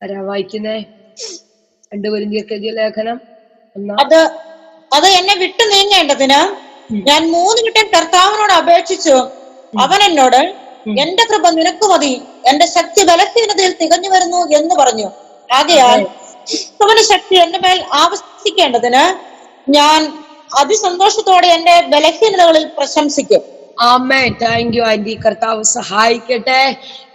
ആരാ വായിക്കുന്നേ? 2 കൊരിന്ത്യർക്ക് എഴുതിയ ലേഖനം അത് എന്നെ വിട്ടു നീങ്ങേണ്ടതിന് ഞാൻ 3 വട്ടം കർത്താവിനോട് അപേക്ഷിച്ചു. അവൻ എന്നോട്, എന്റെ കൃപ നിനക്ക് മതി, എന്റെ ശക്തി ബലഹീനതയിൽ തികഞ്ഞു വരുന്നു എന്ന് പറഞ്ഞു. ആകയാൽ ക്രിസ്തുവിന്റെ ശക്തി എന്റെ മേൽ ആവസിക്കേണ്ടതിന് ഞാൻ അതിസന്തോഷത്തോടെ എന്റെ ബലഹീനതകളിൽ പ്രശംസിക്കും. ആമേൻ. Thank you aunty. കർത്താവ് സഹായിക്കട്ടെ.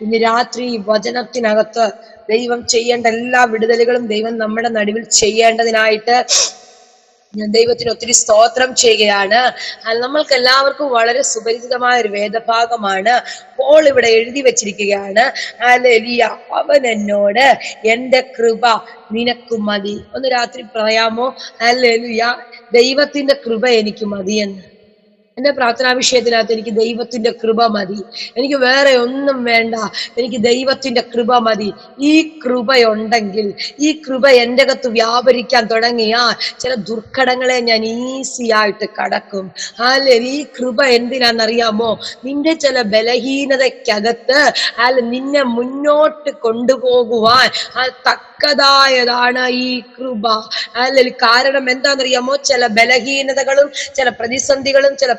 ഇന്ന് രാത്രി വചനത്തിനകത്ത് ദൈവം ചെയ്യേണ്ട എല്ലാ വിടുതലുകളും ദൈവം നമ്മുടെ നടുവിൽ ചെയ്യേണ്ടതിനായിട്ട് ഞാൻ ദൈവത്തിന് ഒത്തിരി സ്തോത്രം ചെയ്യുകയാണ്. നമ്മൾക്ക് എല്ലാവർക്കും വളരെ സുപരിചിതമായ ഒരു വേദഭാഗമാണ്. പോൾ ഇവിടെ എഴുതി വെച്ചിരിക്കുകയാണ്, ഹല്ലേലൂയ, അവൻ എന്നോട് എന്റെ കൃപ നിനക്ക് മതി. ഒന്ന് രാത്രി പറയാമോ? ഹല്ലേലൂയ, ദൈവത്തിന്റെ കൃപ എനിക്ക് മതിയെന്ന്. എന്റെ പ്രാർത്ഥനാ വിഷയത്തിനകത്ത് എനിക്ക് ദൈവത്തിന്റെ കൃപ മതി, എനിക്ക് വേറെ ഒന്നും വേണ്ട, എനിക്ക് ദൈവത്തിന്റെ കൃപ മതി. ഈ കൃപയുണ്ടെങ്കിൽ, ഈ കൃപ എൻ്റെ അകത്ത് വ്യാപരിക്കാൻ തുടങ്ങിയാൽ ചില ദുർഘടങ്ങളെ ഞാൻ ഈസി ആയിട്ട് കടക്കും. ഈ കൃപ എന്തിനാണെന്നറിയാമോ? നിന്റെ ചില ബലഹീനതയ്ക്കകത്ത് നിന്നെ മുന്നോട്ട് കൊണ്ടുപോകുവാൻ തക്കതായതാണ് ഈ കൃപ. കാരണം എന്താണെന്നറിയാമോ? ചില ബലഹീനതകളും ചില പ്രതിസന്ധികളും ചില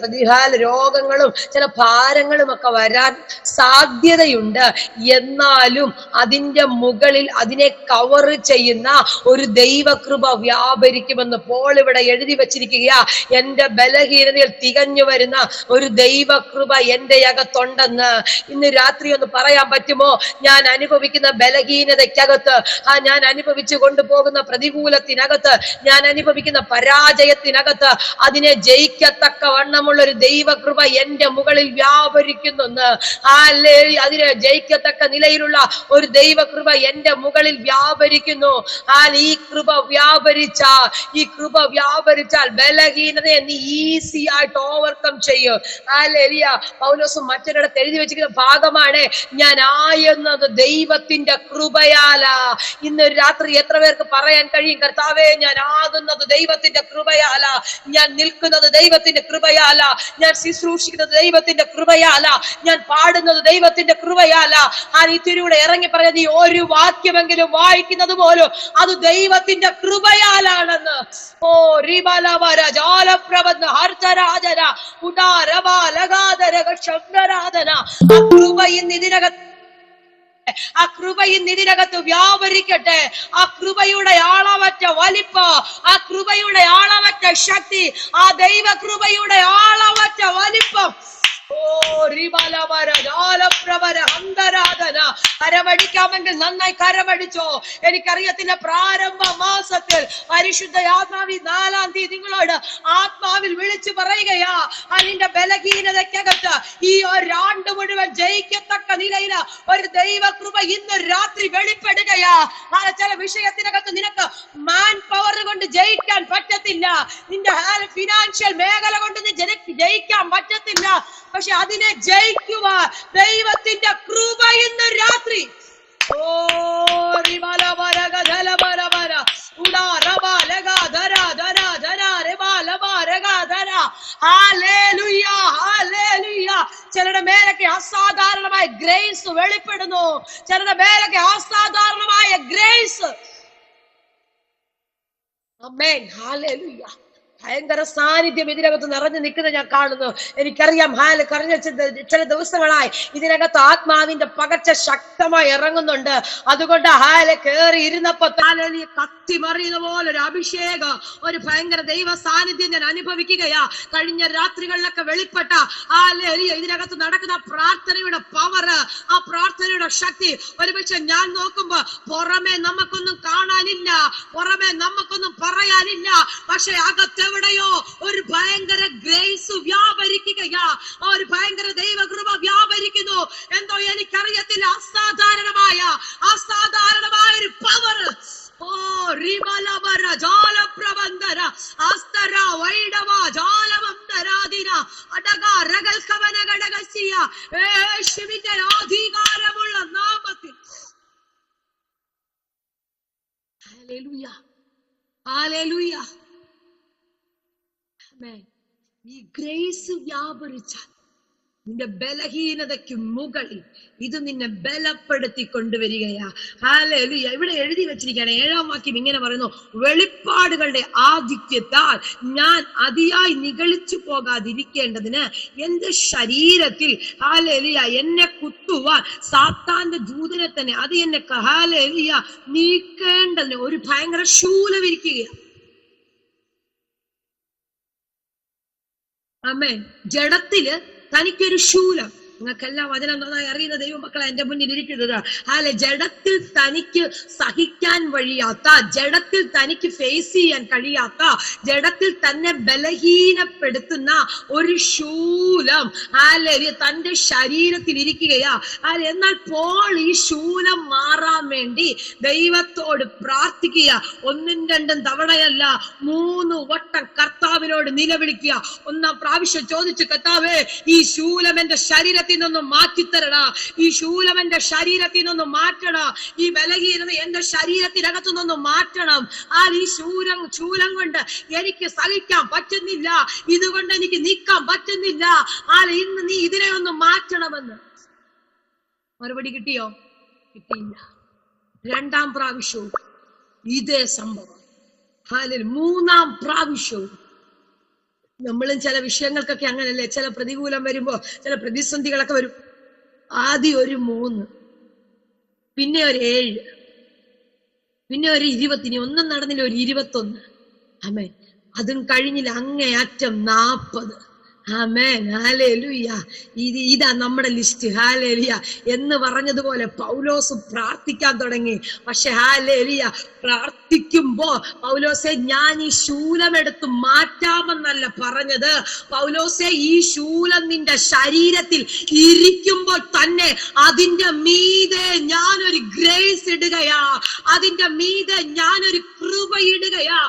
രോഗങ്ങളും ചില ഭാരങ്ങളും ഒക്കെ വരാൻ സാധ്യതയുണ്ട്. എന്നാലും അതിന്റെ മുകളിൽ അതിനെ കവർ ചെയ്യുന്ന ഒരു ദൈവകൃപ വ്യാപരിക്കുമെന്ന് പോൾ ഇവിടെ എഴുതി വച്ചിരിക്കുക. എന്റെ ബലഹീനതയിൽ തികഞ്ഞു വരുന്ന ഒരു ദൈവകൃപ എന്റെ അകത്തുണ്ടെന്ന് ഇന്ന് രാത്രി ഒന്ന് പറയാൻ പറ്റുമോ? ഞാൻ അനുഭവിക്കുന്ന ബലഹീനതയ്ക്കകത്ത്, ഞാൻ അനുഭവിച്ചു കൊണ്ടുപോകുന്ന പ്രതികൂലത്തിനകത്ത്, ഞാൻ അനുഭവിക്കുന്ന പരാജയത്തിനകത്ത് അതിനെ ജയിക്കത്തക്ക വണ്ണമുള്ള ഒരു ദൈവകൃപ എന്റെ മുകളിൽ വ്യാപരിക്കുന്നെന്ന്. അതിനെ ജയിക്കത്തക്ക നിലയിലുള്ള ഒരു ദൈവകൃപ എന്റെ മുകളിൽ വ്യാപരിക്കുന്നു. ഈ കൃപ വ്യാപരിച്ചാൽ ബലഹീനതയെ നീ ഈസി ആയിട്ട് ഓവർകം ചെയ്യും. പൗലോസ് മറ്റൊരിടത്ത് എഴുതി വെച്ചിരിക്കുന്ന ഭാഗമാണ്, ഞാൻ ആയെന്നത് ദൈവത്തിന്റെ കൃപയാലാ. ഇന്ന് രാത്രി എത്ര പേർക്ക് പറയാൻ കഴിയും, കർത്താവേ ഞാൻ ആകുന്നത് ദൈവത്തിന്റെ കൃപയാലാ, ഞാൻ നിൽക്കുന്നത് ദൈവത്തിന്റെ കൃപയാലാ, ഞാൻ ശുശ്രൂഷിക്കുന്നത് ദൈവത്തിന്റെ കൃപയാലാ, ഞാൻ പാടുന്നത് ദൈവത്തിന്റെ കൃപയാലാ. ഈ തിരുവിടെ ഇറങ്ങി പറഞ്ഞ നീ ഒരു വാക്യമെങ്കിലും വായിക്കുന്നത് പോലും അത് ദൈവത്തിന്റെ കൃപയാലാണെന്ന്. ഓ റിബലവര ജാലപ്രബന്ധ ഹർഷരാജന ഉദാരബാലഗാധരക ശബ്ദരാധന. ആ കൃപ ഇന്ന് ഇതിനകത്ത് വ്യാപരിക്കട്ടെ. ആ കൃപയുടെ ആളവറ്റ വലിപ്പം, ആ കൃപയുടെ ആളവറ്റ ശക്തി, ആ ദൈവ കൃപയുടെ ആളവറ്റ വലിപ്പം. കരമടിക്കാമെങ്കിൽ നന്നായി കരമടിച്ചോ. എനിക്കറിയത്തില്ല, പ്രാരംഭ മാസത്തിൽ പരിശുദ്ധ ആത്മാവി 4-ാം തീയതി നിങ്ങളോട് ആത്മാവിൽ വിളിച്ചു പറയുകയാ, അതിന്റെ ബലഹീനതയ്ക്കകത്ത് ഈ ഒരാണ്ട് മുഴുവൻ ജയിക്കത്തക്ക നിലയിൽ ഒരു ദൈവകൃപ ഇന്ന് രാത്രി വെളിപ്പെടുകയാ. ചില വിഷയത്തിനകത്ത് നിനക്ക് മാൻ പവർ കൊണ്ട് ജയിക്കാൻ പറ്റത്തില്ല, നിന്റെ ഫിനാൻഷ്യൽ മേഖല കൊണ്ട് ജയിക്കാൻ പറ്റത്തില്ല. പക്ഷെ അതിനെ ജയിക്കുവാൻ ദൈവത്തിന്റെ കൃപ ഇന്ന് രാത്രി. ചിലരുടെ മേലൊക്കെ അസാധാരണമായ ഗ്രേസ് വെളിപ്പെടുന്നു, ചിലരുടെ മേലൊക്കെ അസാധാരണമായ ഗ്രേസ്. ആമേൻ, ഹല്ലേലൂയ. ഭയങ്കര സാന്നിധ്യം ഇതിനകത്ത് നിറഞ്ഞു നിൽക്കുന്നത് ഞാൻ കാണുന്നു. എനിക്കറിയാം, കഴിഞ്ഞ ചില ദിവസങ്ങളായി ഇതിനകത്ത് ആത്മാവിന്റെ പകർച്ച ശക്തമായി ഇറങ്ങുന്നുണ്ട്. അതുകൊണ്ട് കയറി ഇരുന്നപ്പോ കത്തിമറിയുന്ന പോലെ ഒരു അഭിഷേകം, ഒരു ഭയങ്കര ദൈവ സാന്നിധ്യം ഞാൻ അനുഭവിക്കുകയാ. കഴിഞ്ഞ രാത്രികളിലൊക്കെ വെളിപ്പെട്ട ഇതിനകത്ത് നടക്കുന്ന പ്രാർത്ഥനയുടെ പവർ, ആ പ്രാർത്ഥനയുടെ ശക്തി ഒരുപക്ഷെ ഞാൻ നോക്കുമ്പോ പുറമെ നമുക്കൊന്നും കാണാനില്ല, പുറമെ നമുക്കൊന്നും പറയാനില്ല, പക്ഷെ അകത്തെവിടെയോ ഒരു ഭയങ്കര ഗ്രേസ് വ്യാപരിക്കുകയാ, ഒരു ഭയങ്കര ദൈവകൃപ വ്യാപരിക്കുന്നു. എന്തോ എനിക്കറിയത്തില്ല, അസാധാരണമായ ഒരു പവർ. അധികാരമുള്ള നാമത്തിൽ ഹല്ലേലൂയ, ഹല്ലേലൂയ. ഈ ഗ്രേസ് വ്യാപരിച്ചാൽ നിന്റെ ബലഹീനതയ്ക്ക് മുകളിൽ ഇത് നിന്നെ ബലപ്പെടുത്തി കൊണ്ടുവരികയാ. ഹല്ലേലൂയ. ഇവിടെ എഴുതി വെച്ചിരിക്കുകയാണ് 7-ാം വാക്യം ഇങ്ങനെ പറയുന്നു, വെളിപ്പാടുകളുടെ ആധിക്യത്താൽ ഞാൻ അതിയായി നിഗളിച്ചു പോകാതിരിക്കേണ്ടതിന് എന്റെ ശരീരത്തിൽ ഹല്ലേലൂയ എന്നെ കുത്തുവാൻ സാത്താന്റെ ദൂതനെ തന്നെ അത് എന്നെ ഹല്ലേലൂയ നീക്കേണ്ടതിന് ഒരു ഭയങ്കര ശൂലമിരിക്കുകയാണ്. ആമേൻ. ജഡത്തില് തനിക്കൊരു ശൂലം, നിങ്ങൾക്കെല്ലാം വചനം നന്നായി അറിയുന്ന ദൈവമക്കളെ എന്റെ മുന്നിൽ ഇരിക്കുന്നത്. അല്ലെ, ജഡത്തിൽ തനിക്ക് സഹിക്കാൻ വഴിയാത്ത, ജഡത്തിൽ തനിക്ക് ഫേസ് ചെയ്യാൻ കഴിയാത്ത, ജഡത്തിൽ തന്നെ ബലഹീനപ്പെടുത്തുന്ന ഒരു ശൂലം അല്ലെ തന്റെ ശരീരത്തിൽ ഇരിക്കുകയാ. അല്ലെ, എന്നാൽ പോൾ ഈ ശൂലം മാറാൻ വേണ്ടി ദൈവത്തോട് പ്രാർത്ഥിക്കുക. 1-2 തവണയല്ല, 3 വട്ടം കർത്താവിനോട് നിലവിളിക്കുക. 1-ാം പ്രാവശ്യം ചോദിച്ചു, കർത്താവേ ഈ ശൂലം എന്റെ ശരീരത്തിൽ നിന്നും മാറ്റിത്തരണ, ഈ ശൂലം എന്റെ ശരീരത്തിൽ നിന്നും മാറ്റണം, ഈ ബലഹീനത എന്റെ ശരീരത്തിനകത്തു നിന്നും മാറ്റണം. ഈ ശൂലം കൊണ്ട് എനിക്ക് സഹിക്കാൻ പറ്റുന്നില്ല, ഇതുകൊണ്ട് എനിക്ക് നീക്കാൻ പറ്റുന്നില്ല, ഇന്ന് നീ ഇതിനെ ഒന്ന് മാറ്റണമെന്ന്. മറുപടി കിട്ടിയോ? കിട്ടിയില്ല. 2-ാം പ്രാവശ്യവും ഇതേ സംഭവം. 3-ാം പ്രാവശ്യവും. നമ്മളും ചില വിഷയങ്ങൾക്കൊക്കെ അങ്ങനല്ലേ, ചില പ്രതികൂലം വരുമ്പോ, ചില പ്രതിസന്ധികളൊക്കെ വരും. ആദ്യം ഒരു 3, പിന്നെ ഒരു 7, പിന്നെ ഒരു 20, ഒന്നും നടന്നില്ല, ഒരു 21. ആമേൻ. അതും കഴിഞ്ഞില്ല, അങ്ങേയറ്റം 40. ആമേൻ. ഹല്ലേലൂയ. ഇതാ നമ്മുടെ ലിസ്റ്റ്. ഹല്ലേലൂയ. എന്ന് പറഞ്ഞതുപോലെ പൗലോസ് പ്രാർത്ഥിക്കാൻ തുടങ്ങി. പക്ഷെ ഹല്ലേലൂയ, പ്രാർത്ഥിക്കുമ്പോ പൗലോസെ ഞാൻ ഈ ശൂലം എടുത്ത് മാറ്റാമെന്നല്ല പറഞ്ഞത്. പൗലോസെ ഈ ശൂലം നിന്റെ ശരീരത്തിൽ ഇരിക്കുമ്പോൾ തന്നെ അതിന്റെ മീതെ ഞാനൊരു ഗ്രേസ് ഇടുകയാ, അതിന്റെ മീതെ ഞാനൊരു കൃപ ഇടുകയാ.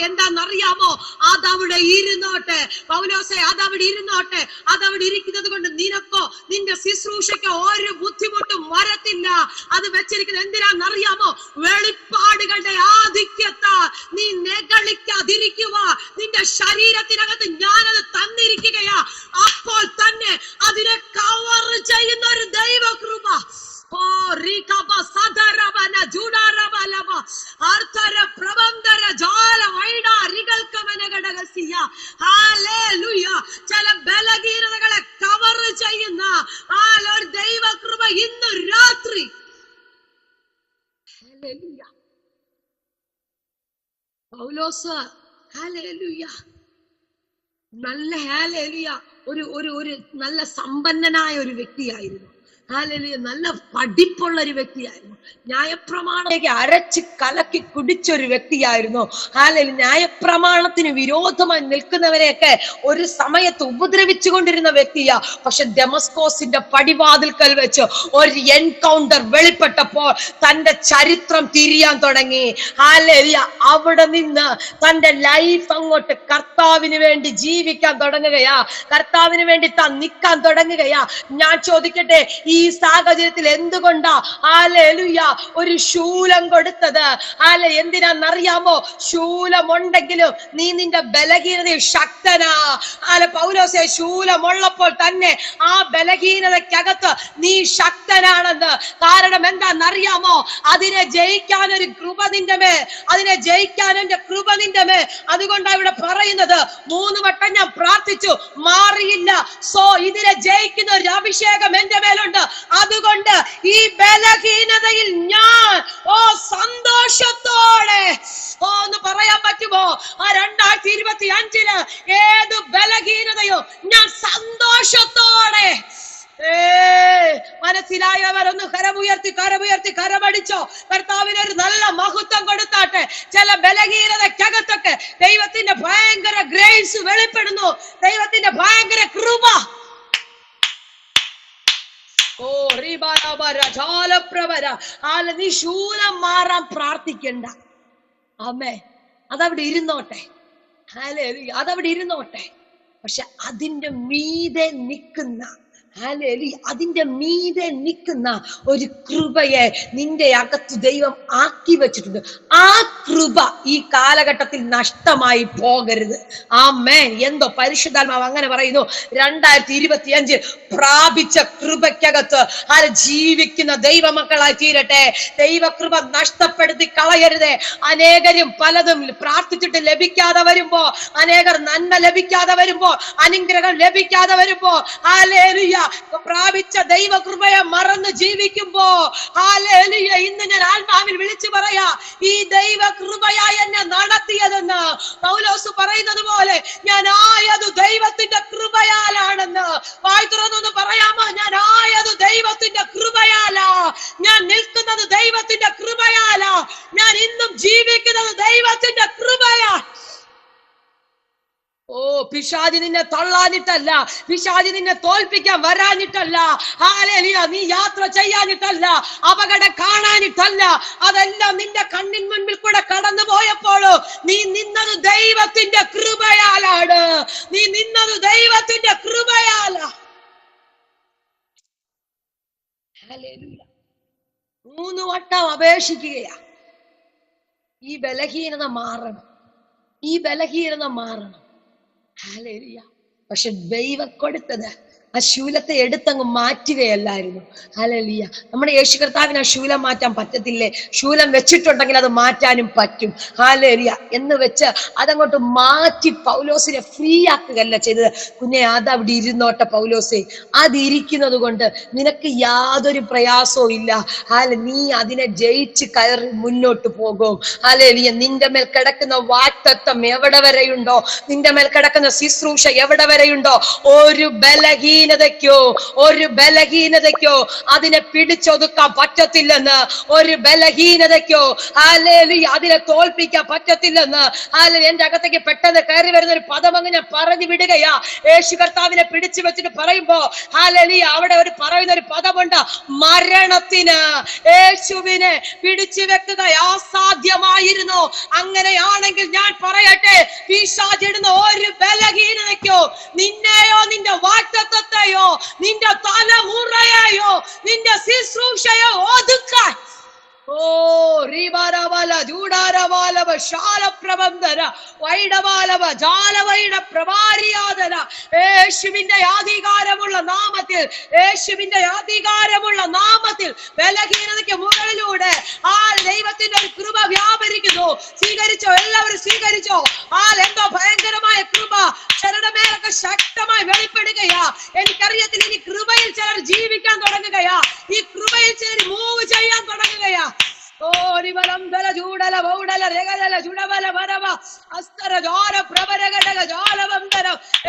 എന്താന്നറിയാമോ? അതവിടെ ഇരുന്നോട്ടെ പൗലോസെ, അതവിടെ ഇരുന്നോട്ടെ. അതവിടെ ഇരിക്കുന്നത് കൊണ്ട് നിനക്കോ നിന്റെ ശുശ്രൂഷയ്ക്കോ ഒരു ബുദ്ധിമുട്ടും വരത്തില്ല. അത് വെച്ചിരിക്കുന്നത് എന്തിനാന്നറിയാമോ? വെളിപ്പാടുകളുടെ ആധിക്യത്താ നീ നെകളിക്കാതിരിക്കുക. നിന്റെ ശരീരത്തിനകത്ത് ഞാനത് തന്നിരിക്കുകയാ. അപ്പോൾ തന്നെ അതിനെ കവർ ചെയ്യുന്ന ഒരു ദൈവകൃപ. ചില ബലഹീനതകളെ കവർ ചെയ്യുന്ന ഒരു ദൈവകൃപ ഇന്ന് രാത്രി. പൗലോസ് ഹല്ലേലൂയ നല്ല ഒരു നല്ല സമ്പന്നനായ ഒരു വ്യക്തിയായിരുന്നു. ഹല്ലേലൂയ. നല്ല പഠിപ്പുള്ള ഒരു വ്യക്തിയായിരുന്നു. ന്യായപ്രമാണത്തേക്ക് അരച്ച് കലക്കി കുടിച്ചൊരു വ്യക്തിയായിരുന്നു. ഹല്ലേലൂയ. ന്യായപ്രമാണത്തിന് വിരോധമായി നിൽക്കുന്നവരെയൊക്കെ ഒരു സമയത്ത് ഉപദ്രവിച്ചു കൊണ്ടിരുന്ന വ്യക്തിയാ. പക്ഷെ ദമസ്കോസിന്റെ പടിവാതിൽക്കൽ വെച്ച് ഒരു എൻകൗണ്ടർ വെളിപ്പെട്ടപ്പോൾ തന്റെ ചരിത്രം തിരിയാൻ തുടങ്ങി. ഹല്ലേലൂയ. അവിടെ നിന്ന് തന്റെ ലൈഫ് അങ്ങോട്ട് കർത്താവിന് വേണ്ടി ജീവിക്കാൻ തുടങ്ങുകയാ, കർത്താവിന് വേണ്ടി താൻ നിൽക്കാൻ തുടങ്ങുകയാ. ഞാൻ ചോദിക്കട്ടെ, ഈ സാഹചര്യത്തിൽ എന്തുകൊണ്ടാ ഹല്ലേലൂയ ഒരു ശൂലം കൊടുത്തത്? എന്തിനാന്നറിയാമോ? ശൂലമുണ്ടെങ്കിലും നീ നിന്റെ ബലഹീനതയിൽ ശക്തനാ. പൗലോസേ, ശൂലമുള്ളപ്പോൾ തന്നെ ആ ബലഹീനതയ്ക്കകത്ത് നീ ശക്തനാണെന്ന്. കാരണം എന്താന്നറിയാമോ? അതിനെ ജയിക്കാൻ ഒരു കൃപ നിന്റെ മേ, അതിനെ ജയിക്കാൻ എന്റെ കൃപ നിന്റെ മേ. അതുകൊണ്ടാണ് ഇവിടെ പറയുന്നത്, 3 വട്ടം ഞാൻ പ്രാർത്ഥിച്ചു, മാറിയില്ല. സോ ഇതിനെ ജയിക്കുന്ന ഒരു അഭിഷേകം എന്റെ മേലുണ്ട്. അതുകൊണ്ട് ഈ ബലഹീനതയിൽ ഞാൻ സന്തോഷത്തോടെ ഒന്ന് പറയാൻ പറ്റുമോ? 2025 ഏത് ബലഹീനതയോ ഞാൻ സന്തോഷത്തോടെ. മനസ്സിലായവരൊന്ന് കരമുയർത്തി കരമടിച്ചോ. കർത്താവിന് ഒരു നല്ല മഹത്വം കൊടുത്താട്ടെ. ചില ബലഹീനതയ്ക്കകത്തൊക്കെ ദൈവത്തിന്റെ ഭയങ്കര ഗ്രേസ് വെളിപ്പെടുന്നു, ദൈവത്തിന്റെ ഭയങ്കര കൃപ. നീ ശൂലം മാറാൻ പ്രാർത്ഥിക്കണ്ട. ആമേ. അതവിടെ ഇരുന്നോട്ടെ. ഹല്ലേലൂയ. അതവിടെ ഇരുന്നോട്ടെ. പക്ഷെ അതിന്റെ മീതെ നിൽക്കുന്ന അതിന്റെ മീതെ നിൽക്കുന്ന ഒരു കൃപയെ നിന്റെ അകത്ത് ദൈവം ആക്കി വെച്ചിട്ടുണ്ട്. ആ കൃപ ഈ കാലഘട്ടത്തിൽ നഷ്ടമായി പോകരുത്. ആമേൻ. എന്തോ പരിശുദ്ധാത്മാവ് അങ്ങനെ പറയുന്നു. 2025 പ്രാപിച്ച കൃപയ്ക്കകത്ത് ജീവിക്കുന്ന ദൈവമക്കളായി തീരട്ടെ. ദൈവകൃപ നഷ്ടപ്പെടുത്തി കളയരുതേ. അനേകരും പലതും പ്രാർത്ഥിച്ചിട്ട് ലഭിക്കാതെ വരുമ്പോ, അനേകർ നന്മ ലഭിക്കാതെ വരുമ്പോ, അനുഗ്രഹം ലഭിക്കാതെ വരുമ്പോ, ഹല്ലേലൂയ, പ്രാപിച്ച ദൈവകൃപയെ മറന്ന് ജീവിക്കുമ്പോ, ഹല്ലേലൂയ, ഇന്ന് ഞാൻ ആത്മാവിൽ വിളിച്ചു പറയാ, ഈ ദൈവകൃപയായി എന്നെ നടത്തിയതെന്ന് പൗലോസ് പറയുന്നത് പോലെ ഞാൻ ആയത് ദൈവത്തിന്റെ കൃപയാലാണെന്ന്. വായി തുറന്നൊന്ന് പറയാമോ? ഞാൻ ആയത് ദൈവത്തിന്റെ കൃപയാലാ, ഞാൻ നിൽക്കുന്നത് ദൈവത്തിന്റെ കൃപയാലാ, ഞാൻ ഇന്നും ജീവിക്കുന്നത് ദൈവത്തിന്റെ കൃപയാ. ഓ, പിശാചി നിന്നെ തള്ളാനിട്ടല്ല, പിശാചി നിന്നെ തോൽപ്പിക്കാൻ വരാനിട്ടല്ല, ഹല്ലേലൂയ, നീ യാത്ര ചെയ്യാനിട്ടല്ല, അപകടം കാണാനിട്ടല്ല, അതെല്ലാം നിന്റെ കണ്ണിൻ മുൻപിൽ കൂടെ കടന്നു പോയപ്പോഴോ നീ നിന്നത് ദൈവത്തിന്റെ കൃപയാലാണ്. നീ നിന്നത് ദൈവത്തിന്റെ കൃപയാലാ. ഹല്ലേലൂയ. 3 വട്ടം അപേക്ഷിക്കുകയാ. ഈ ബലഹീനത മാറണം, ഈ ബലഹീനത മാറണം. ഹല്ലേലൂയ. പക്ഷെ ദൈവം കൊടുത്തത് ആ ശൂലത്തെ എടുത്തങ്ങ് മാറ്റുകയല്ലായിരുന്നു. ഹല്ലേലൂയ. നമ്മുടെ യേശു കർത്താവിന് ആ ശൂലം മാറ്റാൻ പറ്റത്തില്ലേ? ശൂലം വെച്ചിട്ടുണ്ടെങ്കിൽ അത് മാറ്റാനും പറ്റും. ഹല്ലേലൂയ. എന്ന് വെച്ച് അതങ്ങോട്ട് മാറ്റി പൗലോസിനെ ഫ്രീ ആക്കുകയല്ല ചെയ്തത്. കുഞ്ഞെ, അതവിടെ ഇരുന്നോട്ടെ പൗലോസേ, അതിരിക്കുന്നത് കൊണ്ട് നിനക്ക് യാതൊരു പ്രയാസവും ഇല്ല. നീ അതിനെ ജയിച്ച് കയറി മുന്നോട്ട് പോകും. ഹല്ലേലൂയ. നിന്റെ മേൽ കിടക്കുന്ന വാഗ്ദത്തം എവിടെ വരെയുണ്ടോ, നിന്റെ മേൽ കിടക്കുന്ന ശുശ്രൂഷ എവിടെ വരെയുണ്ടോ, ഒരു ബലഹീനതയ്ക്കോ അതിനെ പിടിച്ചൊതുക്കാൻ പറ്റത്തില്ലെന്ന്, ഒരു ബലഹീനതയ്ക്കോ ഹല്ലേലൂയ അതിനെ തോൽപ്പിക്കാൻ പറ്റത്തില്ലെന്ന്. എന്റെ അകത്തേക്ക് പെട്ടെന്ന് കയറി വരുന്ന ഒരു പദം അങ്ങ് ഞാൻ പറഞ്ഞു വിടുകയാ. യേശു കർത്താവിനെ പിടിച്ചു വെച്ചിട്ട് പറയുമ്പോ ഹല്ലേലൂയ അവിടെ ഒരു പറയുന്ന ഒരു പദമുണ്ട്, മരണത്തിന് യേശുവിനെ പിടിച്ചു വെക്കുക അസാധ്യമായിരുന്നു. അങ്ങനെയാണെങ്കിൽ ഞാൻ പറയട്ടെ, പിശാചിടുന്ന ഒരു ബലഹീനതയ്ക്കോ നിന്നെയോ നിന്റെ വാഗ്ദത്തത്തെയോ നിന്റെ തലമുറയെയോ നിന്റെ ശുശ്രൂഷയോ ഒതുക്കാൻ ഓ റീബാരവാല ജൂഡാരവാലവ ശാലപ്രബന്ധന വൈഡവാലവ ജാലവൈഡ പ്രവാരിയാദന. യേശുവിന്റെ അധികാരമുള്ള നാമത്തിൽ, യേശുവിന്റെ അധികാരമുള്ള നാമത്തിൽ ബലഹീനതയ്ക്ക് മുകളിലൂടെ ആ ദൈവത്തിന്റെ ഒരു കൃപ വ്യാപരിക്കുന്നു. സ്വീകരിച്ചോ? എല്ലാവരും സ്വീകരിച്ചോ? എന്തോ ഭയങ്കരമായ കൃപ ചിലരുടെ മേലൊക്കെ ശക്തമായി വെളിപ്പെടുകയാ. എനിക്കറിയത്തില്ല, ഇനി കൃപയിൽ ചിലർ ജീവിക്കാൻ തുടങ്ങുകയാ, ഈ കൃപയിൽ ചിലർ മൂവ് ചെയ്യാൻ തുടങ്ങുകയാ.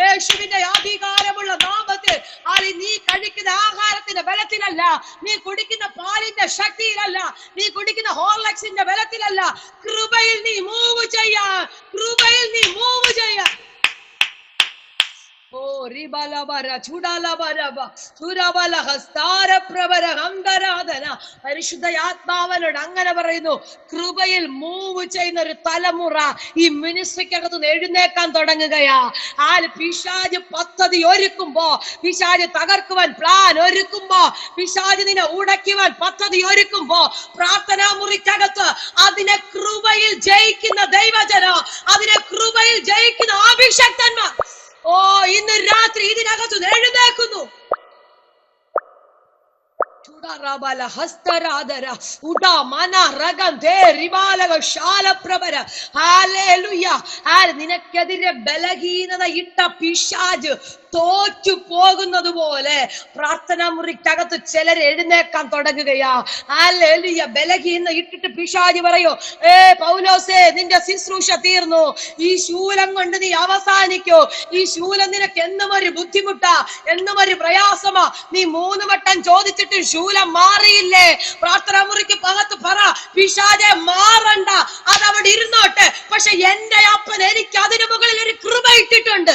യേശുവിന്റെ അധികാരമുള്ള നാമത്തിൽ നീ കഴിക്കുന്ന ആഹാരത്തിന്റെ ബലത്തിലല്ല, നീ കുടിക്കുന്ന പാലിന്റെ ശക്തിയിലല്ല, നീ കുടിക്കുന്ന ഹോർലിക്സിന്റെ ബലത്തിലല്ല, കൃപയിൽ നീ മൂവ് ചെയ്യാൻ, കൃപയിൽ നീ മൂവ് ചെയ്യാൻ. ഓ റിബലബര ചുടലബരബ സുരബല ഹസ്താര പ്രവര ഹംഗരാധന. പരിശുദ്ധ ആത്മാവനോട് അങ്ങനെ പറയുന്നു, കൃപയിൽ മൂവ് ചെയ്യുന്ന ഒരു തലമുറ ഈ മിനിസ്ട്രിക്കകത്ത് എഴുന്നേക്കാൻ തുടങ്ങുകയാ. പിശാച് പദ്ധതി ഒരുക്കുമ്പോ, പിശാച് തകർക്കുവാൻ പ്ലാൻ ഒരുക്കുമ്പോ, പിശാച് നിന്നെ ഉടയ്ക്കുവാൻ പദ്ധതി ഒരുക്കുമ്പോ, പ്രാർത്ഥനാ മുറിക്കകത്ത് അതിനെ കൃപയിൽ ജയിക്കുന്ന ദൈവജന, അതിനെ കൃപയിൽ ജയിക്കുന്ന അഭിഷക്തന്മാർ ഇന്ന് രാത്രി ഇതിനകത്ത് എഴുന്നേൽക്കുന്നു. നിനക്കെതിരെ ബലഹീനത ഇട്ട പിശാച് തോറ്റു പോകുന്നത് പോലെ പ്രാർത്ഥനാ മുറിക്കകത്ത് ചിലർ എഴുന്നേക്കാൻ തുടങ്ങുകയാ. ഹല്ലേലൂയ. ബലഹീനത ഇട്ടിട്ട് പിശാച് പറയോ, പൗലോസേ, നിന്റെ ശുശ്രൂഷ തീർന്നു, ഈ ശൂലം കൊണ്ട് നീ അവസാനിക്കോ, ഈ ശൂലം നിനക്ക് എന്നും ഒരു ബുദ്ധിമുട്ടാ, എന്നും ഒരു പ്രയാസമാ, നീ 3 വട്ടം ചോദിച്ചിട്ട് ശൂലം മാറിയില്ലേ? പ്രാർത്ഥനാ മുറിക്ക് പകത്ത് പറ, പിശാചെ മാറണ്ട, അതവിടെ ഇരുന്നോട്ടെ, പക്ഷെ എന്റെ അപ്പൻ എനിക്ക് അതിനു മുകളിൽ ഒരു കൃപ ഇട്ടിട്ടുണ്ട്.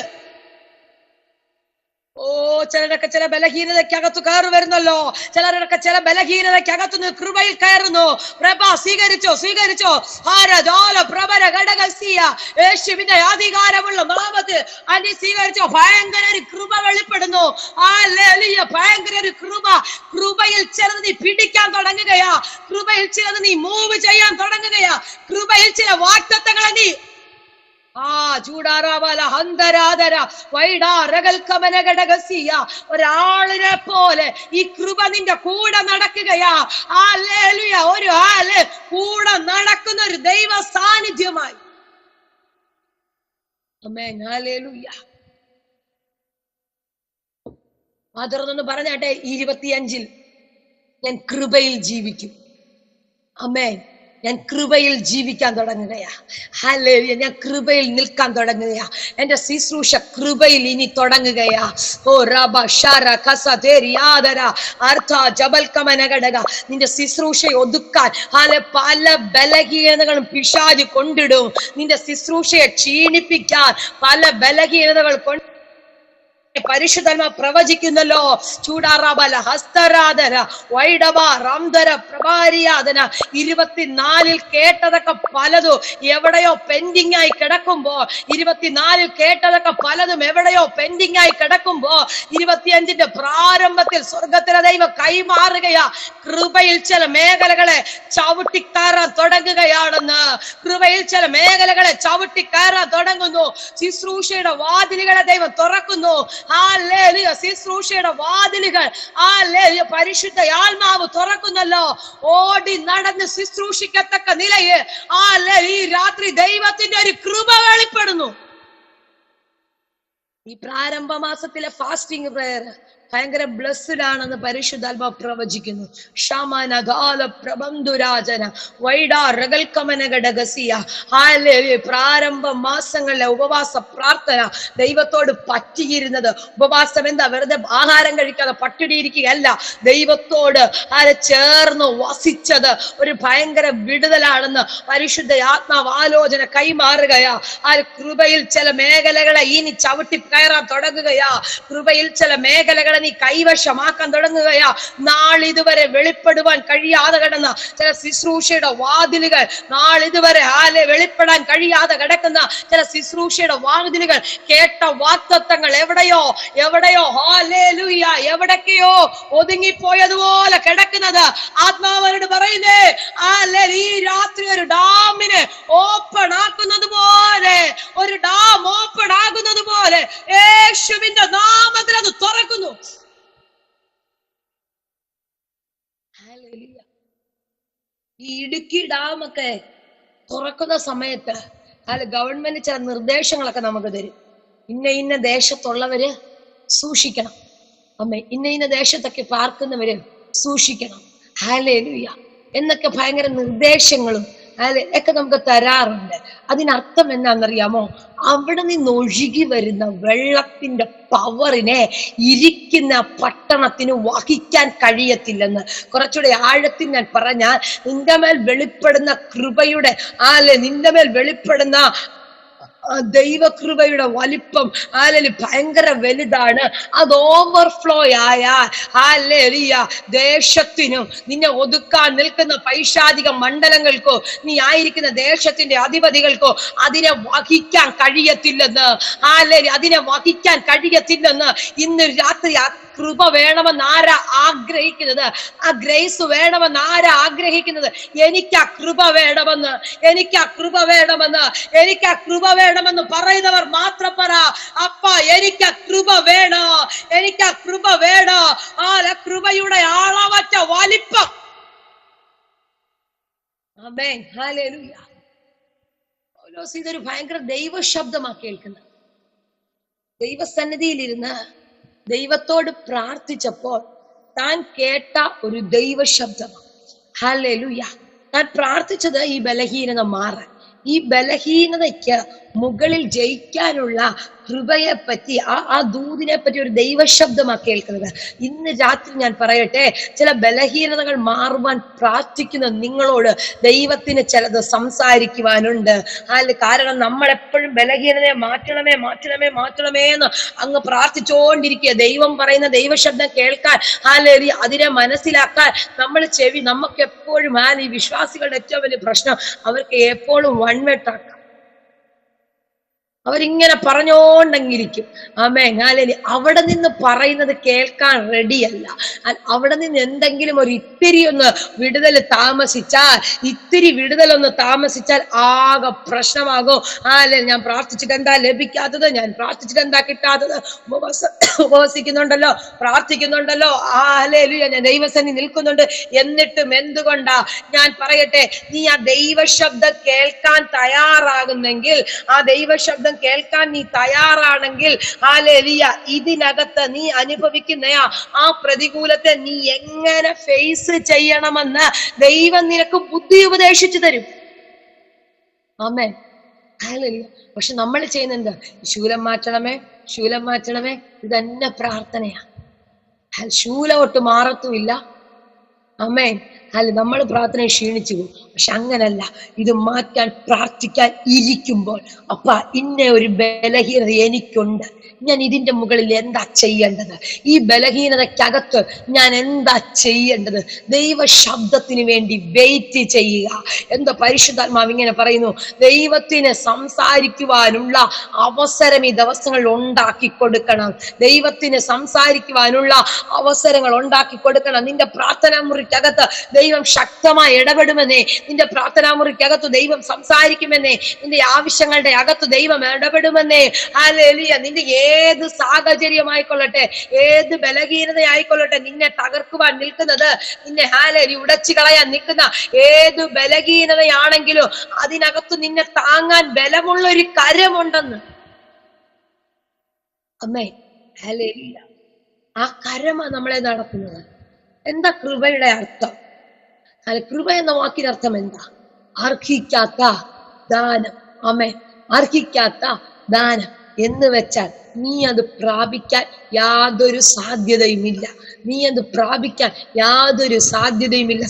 ചിലരൊക്കെ ചില ബലഹീനതയ്ക്കകത്ത് കയറി വരുന്നല്ലോ, ചിലരൊക്കെ ചില ബലഹീനതയ്ക്കകത്തുനിന്ന് കൃപയിൽ കയറുന്നു. പ്രഭ സ്വീകരിച്ചോ? സ്വീകരിച്ചോ? യേശുവിന്റെ അധികാരമുള്ള നാമത്തിൽ അനി സ്വീകരിച്ചോ? ഭയങ്കര ഒരു കൃപ വെളിപ്പെടുന്നു. ഭയങ്കര ഒരു കൃപ. കൃപയിൽ ചിലത് നീ പിടിക്കാൻ തുടങ്ങുകയാ, കൃപയിൽ ചിലത് നീ മൂവ് ചെയ്യാൻ തുടങ്ങുകയാ. കൃപയിൽ ചില വാഗ്ദത്തങ്ങളെ നീ ചൂടാറാവല ഹന്തരാധര വൈഡാരകൽക്കമനഘടകസിയ ഒരാളിനെ പോലെ ഈ കൃപ നിന്റെ കൂടെ നടക്കുകയാ. ഹല്ലേലൂയ. ഒരു ആള് കൂടെ നടക്കുന്ന ഒരു ദൈവ സാന്നിധ്യമായി. ആമേൻ. ഹല്ലേലൂയ. തുടർന്ന് പറഞ്ഞാട്ടെ 25 ഞാൻ കൃപയിൽ ജീവിക്കും. ആമേൻ. ഞാൻ കൃപയിൽ ജീവിക്കാൻ തുടങ്ങുകയാ. ഹല്ലേലൂയ. ഞാൻ കൃപയിൽ നിൽക്കാൻ തുടങ്ങുകയാ. എന്റെ ശുശ്രൂഷ കൃപയിൽ ഇനി തുടങ്ങുകയാ. ഓ റബ ഷാര കസതേരിയാദര അർത്ഥ ജബൽകമനഘടക. നിന്റെ ശുശ്രൂഷയെ ഒതുക്കാൻ പല ബലഹീനതകളും പിശാച് കൊണ്ടിടും. നിന്റെ ശുശ്രൂഷയെ ക്ഷീണിപ്പിക്കാൻ പല ബലഹീനതകൾ കൊണ്ട് പരിശുദ്ധന്മാ പ്രവചിക്കുന്നല്ലോ. ചൂടാറാബല ഹസ്തരാധന വൈഡവ റംധര പ്രഭാരിയാധന 24 കേട്ടതൊക്കെ പലതും എവിടെയോ പെൻഡിങ് ആയി കിടക്കുമ്പോ, 24 കേട്ടതൊക്കെ പലതും എവിടെയോ പെൻഡിങ് ആയി കിടക്കുമ്പോ 25 പ്രാരംഭത്തിൽ സ്വർഗത്തിലെ ദൈവം കൈമാറുകയാ. കൃപയിൽ ചില മേഖലകളെ ചവിട്ടിക്കയറാൻ തുടങ്ങുകയാണെന്ന്. കൃപയിൽ ചില മേഖലകളെ ചവിട്ടിക്കയറാൻ തുടങ്ങുന്നു. ശുശ്രൂഷയുടെ വാതിലുകളെ ദൈവം തുറക്കുന്നു. ഹല്ലേലൂയ. ശുശ്രൂഷയുടെ വാതിലുകൾ പരിശുദ്ധ ആത്മാവ് തുറക്കുന്നല്ലോ. ഓടി നടന്ന് ശുശ്രൂഷിക്കത്തക്ക നിലയിൽ ഈ രാത്രി ദൈവത്തിന്റെ ഒരു കൃപ വെളിപ്പെടുന്നു. ഈ പ്രാരംഭ മാസത്തിലെ ഫാസ്റ്റിംഗ് പ്രയർ ഭയങ്കര ബ്ലെസ്ഡ് ആണെന്ന് പരിശുദ്ധാത്മാവ് പ്രവചിക്കുന്നു. ഷമനഗാല പ്രബന്ധുരാജന വൈഡാരകൽക്കമനഘടകസിയ. ഹല്ലേലൂയ. പ്രാരംഭ മാസങ്ങളിലെ ഉപവാസ പ്രാർത്ഥന ദൈവത്തോട് പറ്റിയിരുന്നത്. ഉപവാസം എന്താ? വെറുതെ ആഹാരം കഴിക്കാതെ പട്ടിണിയിരിക്കുകയല്ല. ദൈവത്തോട് ചേർന്ന് വസിച്ചത് ഒരു ഭയങ്കര വിടുതലാണെന്ന് പരിശുദ്ധ ആത്മാവ് ആലോചന കൈമാറുകയാ. കൃപയിൽ ചില മേഖലകളെ ഇനി ചവിട്ടി കയറാൻ തുടങ്ങുകയാ. കൃപയിൽ ചില മേഖലകളെ നീ കൈവശമാക്കാൻ തുടങ്ങുകയാ. നാളിതുവരെ വെളിപ്പെടുവാൻ കഴിയാതെ കിടന്ന ചില ശുശ്രൂഷയുടെ വാതിലുകൾ, നാളിതുവരെ വെളിപ്പെടാൻ കഴിയാതെ കിടക്കുന്ന ചില ശുശ്രൂഷയുടെ വാതിലുകൾ, കേട്ട വാഗ്ദത്തങ്ങൾ എവിടെയോ ഹല്ലേലൂയ എവിടൊക്കെയോ ഒതുങ്ങിപ്പോയതുപോലെ കിടക്കുന്നത് ആത്മാവരോട് പറയുന്നേ. ഈ രാത്രി ഒരു ഡാമിന് ഓപ്പൺ ആക്കുന്നത് പോലെ, ഒരു ഡാം ഓപ്പൺ ആകുന്നത് പോലെ യേശുവിന്റെ നാമത്തിൽ അത് തുറക്കുന്നു. ഈ ഇടുക്കി ഡാമൊക്കെ തുറക്കുന്ന സമയത്ത് ഗവൺമെന്റ് ചില നിർദ്ദേശങ്ങളൊക്കെ നമുക്ക് തരും. ഇന്ന ദേശത്തുള്ളവര് സൂക്ഷിക്കണം. അമ്മേ, ഇന്ന ദേശത്തൊക്കെ പാർക്കുന്നവര് സൂക്ഷിക്കണം. ഹല്ലേലൂയ എന്നൊക്കെ ഭയങ്കര നിർദ്ദേശങ്ങളും ഒക്കെ നമുക്ക് തരാറുണ്ട്. അതിനർത്ഥം എന്നാന്നറിയാമോ? അവിടെ നിന്ന് ഒഴുകി വരുന്ന വെള്ളത്തിന്റെ പവറിനെ ഇരിക്കുന്ന പട്ടണത്തിന് വഹിക്കാൻ കഴിയത്തില്ലെന്ന്. കുറച്ചുകൂടെ ആഴത്തിൽ ഞാൻ പറഞ്ഞാൽ, നിന്റെ മേൽ വെളിപ്പെടുന്ന കൃപയുടെ നിന്റെ മേൽ വെളിപ്പെടുന്ന ദൈവകൃപയുടെ വലിപ്പം ഭയങ്കര വലുതാണ്. അത് ഓവർഫ്ലോ ആയാൽ ദേശത്തിനും നിന്നെ ഒതുക്കാൻ നിൽക്കുന്ന പൈശാചിക മണ്ഡലങ്ങൾക്കോ നീ ആയിരിക്കുന്ന ദേശത്തിന്റെ അധിപതികൾക്കോ അതിനെ വഹിക്കാൻ കഴിയത്തില്ലെന്ന്. അതിനെ വഹിക്കാൻ കഴിയത്തില്ലെന്ന് ഇന്ന് രാത്രി കൃപ വേണമെന്ന് ആരാ ആഗ്രഹിക്കുന്നത്? ആ ഗ്രേസ് വേണമെന്ന് ആരാ ആഗ്രഹിക്കുന്നത്? എനിക്ക് ആ കൃപ വേണമെന്ന്, എനിക്ക് ആ കൃപ വേണമെന്ന്, എനിക്ക് ആ കൃപ വേണമെന്ന് പറയുന്നവർ മാത്രം പറ, അപ്പ എനിക്ക് ആ കൃപ വേണോ, എനിക്ക് ആ കൃപ വേണോ. ആ കൃപയുടെ ആളവറ്റ വലിപ്പം. ആമേൻ. ഹല്ലേലൂയ. പൗലോസ് ഇതൊരു ഭയങ്കര ദൈവശബ്ദമാ കേൾക്കുന്നത്. ദൈവസന്നിധിയിലിരുന്ന് ദൈവത്തോട് പ്രാർത്ഥിച്ചപ്പോൾ താൻ കേട്ട ഒരു ദൈവശബ്ദമാണ്. ഹല്ലേലൂയ. താൻ പ്രാർത്ഥിച്ചത് ഈ ബലഹീനത മാറാൻ, ഈ ബലഹീനതയ്ക്ക് മുകളിൽ ജയിക്കാനുള്ള കൃപയെ പറ്റി, ആ ദൂതിനെ പറ്റി ഒരു ദൈവശബ്ദമാണ് കേൾക്കുന്നത്. ഇന്ന് രാത്രി ഞാൻ പറയട്ടെ, ചില ബലഹീനതകൾ മാറുവാൻ പ്രാർത്ഥിക്കുന്ന നിങ്ങളോട് ദൈവത്തിന് ചിലത് സംസാരിക്കുവാനുണ്ട്. കാരണം നമ്മളെപ്പോഴും ബലഹീനതയെ മാറ്റണമേ മാറ്റണമേ മാറ്റണമേ എന്ന് അങ്ങ് പ്രാർത്ഥിച്ചുകൊണ്ടിരിക്കുക. ദൈവം പറയുന്ന ദൈവശബ്ദം കേൾക്കാൻ അതിനെ മനസ്സിലാക്കാൻ നമുക്ക് എപ്പോഴും ഈ വിശ്വാസികളുടെ ഏറ്റവും വലിയ പ്രശ്നം, അവർക്ക് എപ്പോഴും വൺ വേ ട്രാക്ക്. അവരിങ്ങനെ പറഞ്ഞോണ്ടെങ്കിരിക്കും. ആമേൻ, ഹല്ലേലൂയ. അവിടെ നിന്ന് പറയുന്നത് കേൾക്കാൻ റെഡിയല്ല. അവിടെ നിന്ന് എന്തെങ്കിലും ഒരു ഇത്തിരി ഒന്ന് വിടുതൽ താമസിച്ചാൽ ആകെ പ്രശ്നമാകും. ഞാൻ പ്രാർത്ഥിച്ചിട്ട് എന്താ ലഭിക്കാത്തത്, ഞാൻ പ്രാർത്ഥിച്ചിട്ട് എന്താ കിട്ടാത്തത്, ഉപവസിക്കുന്നുണ്ടല്ലോ, പ്രാർത്ഥിക്കുന്നുണ്ടല്ലോ, ഹല്ലേലൂയ, ഞാൻ ദൈവസന്നിധി നിൽക്കുന്നുണ്ട്, എന്നിട്ടും എന്തുകൊണ്ടാ? ഞാൻ പറയട്ടെ, നീ ആ ദൈവശബ്ദം കേൾക്കാൻ തയ്യാറാകുന്നെങ്കിൽ, ആ ദൈവശബ്ദം കേൾക്കാൻ നീ തയ്യാറാണെങ്കിൽ, ഹല്ലേലൂയ, ഇതിനകത്ത് നീ അനുഭവിക്കുന്ന ആ പ്രതികൂലത്തെ നീ എങ്ങനെ ഫേസ് ചെയ്യണമെന്ന് ദൈവം നിനക്ക് ബുദ്ധി ഉപദേശിച്ചു തരും. ആമേൻ, ഹല്ലേലൂയ. പക്ഷെ നമ്മൾ ചെയ്യുന്ന എന്താ? ശൂലം മാറ്റണമേ, ഇതന്നെ പ്രാർത്ഥനയാ. ശൂലം ഒട്ട് മാറത്തുമില്ല. ആമേൻ, നമ്മൾ പ്രാർത്ഥന ക്ഷീണിച്ചു പോകും. പക്ഷെ അങ്ങനല്ല, ഇത് മാറ്റാൻ പ്രാർത്ഥിക്കാൻ ഇരിക്കുമ്പോൾ, അപ്പ ഇന്ന ഒരു ബലഹീനത എനിക്കുണ്ട്, ഞാൻ ഇതിന്റെ മുകളിൽ എന്താ ചെയ്യേണ്ടത്, ഈ ബലഹീനതയ്ക്കകത്ത് ഞാൻ എന്താ ചെയ്യേണ്ടത്, ദൈവ ശബ്ദത്തിന് വേണ്ടി വെയിറ്റ് ചെയ്യുക. എന്തോ പരിശുദ്ധാത്മാവ് ഇങ്ങനെ പറയുന്നു, ദൈവത്തിന് സംസാരിക്കുവാനുള്ള അവസരം ഈ ദിവസങ്ങളിൽ ഉണ്ടാക്കി കൊടുക്കണം. ദൈവത്തിന് സംസാരിക്കുവാനുള്ള അവസരങ്ങൾ ഉണ്ടാക്കി കൊടുക്കണം. നിന്റെ പ്രാർത്ഥനാ മുറിക്കകത്ത് ദൈവം ശക്തമായി ഇടപെടുമെന്നേ, നിന്റെ പ്രാർത്ഥനാ മുറിക്കകത്ത് ദൈവം സംസാരിക്കുമെന്നേ, നിന്റെ ആവശ്യങ്ങളുടെ അകത്ത് ദൈവം ഇടപെടുമെന്നേ. ഹല്ലേലൂയ. നിന്റെ ഏത് സാഹചര്യമായിക്കൊള്ളട്ടെ, ഏത് ബലഹീനതയായിക്കൊള്ളട്ടെ, നിന്നെ തകർക്കുവാൻ നിൽക്കുന്നത്, നിന്നെ ഹല്ലേലൂയ ഉടച്ചു കളയാൻ നിൽക്കുന്ന ഏത് ബലഹീനതയാണെങ്കിലും അതിനകത്ത് നിന്നെ താങ്ങാൻ ബലമുള്ള ഒരു കരമുണ്ടെന്ന്. അമ്മേ, ഹല്ലേലൂയ. ആ കരമ നമ്മളെ നടത്തുന്നത്. എന്താ കൃപയുടെ അർത്ഥം? കൃപ എന്ന വാക്കിന്റെ അർത്ഥം എന്താ? അർഹിക്കാത്ത ദാനം. ആമേൻ, അർഹിക്കാത്ത ദാനം എന്ന് വെച്ചാൽ നീ അത് പ്രാപിക്കാൻ യാതൊരു സാധ്യതയുമില്ല.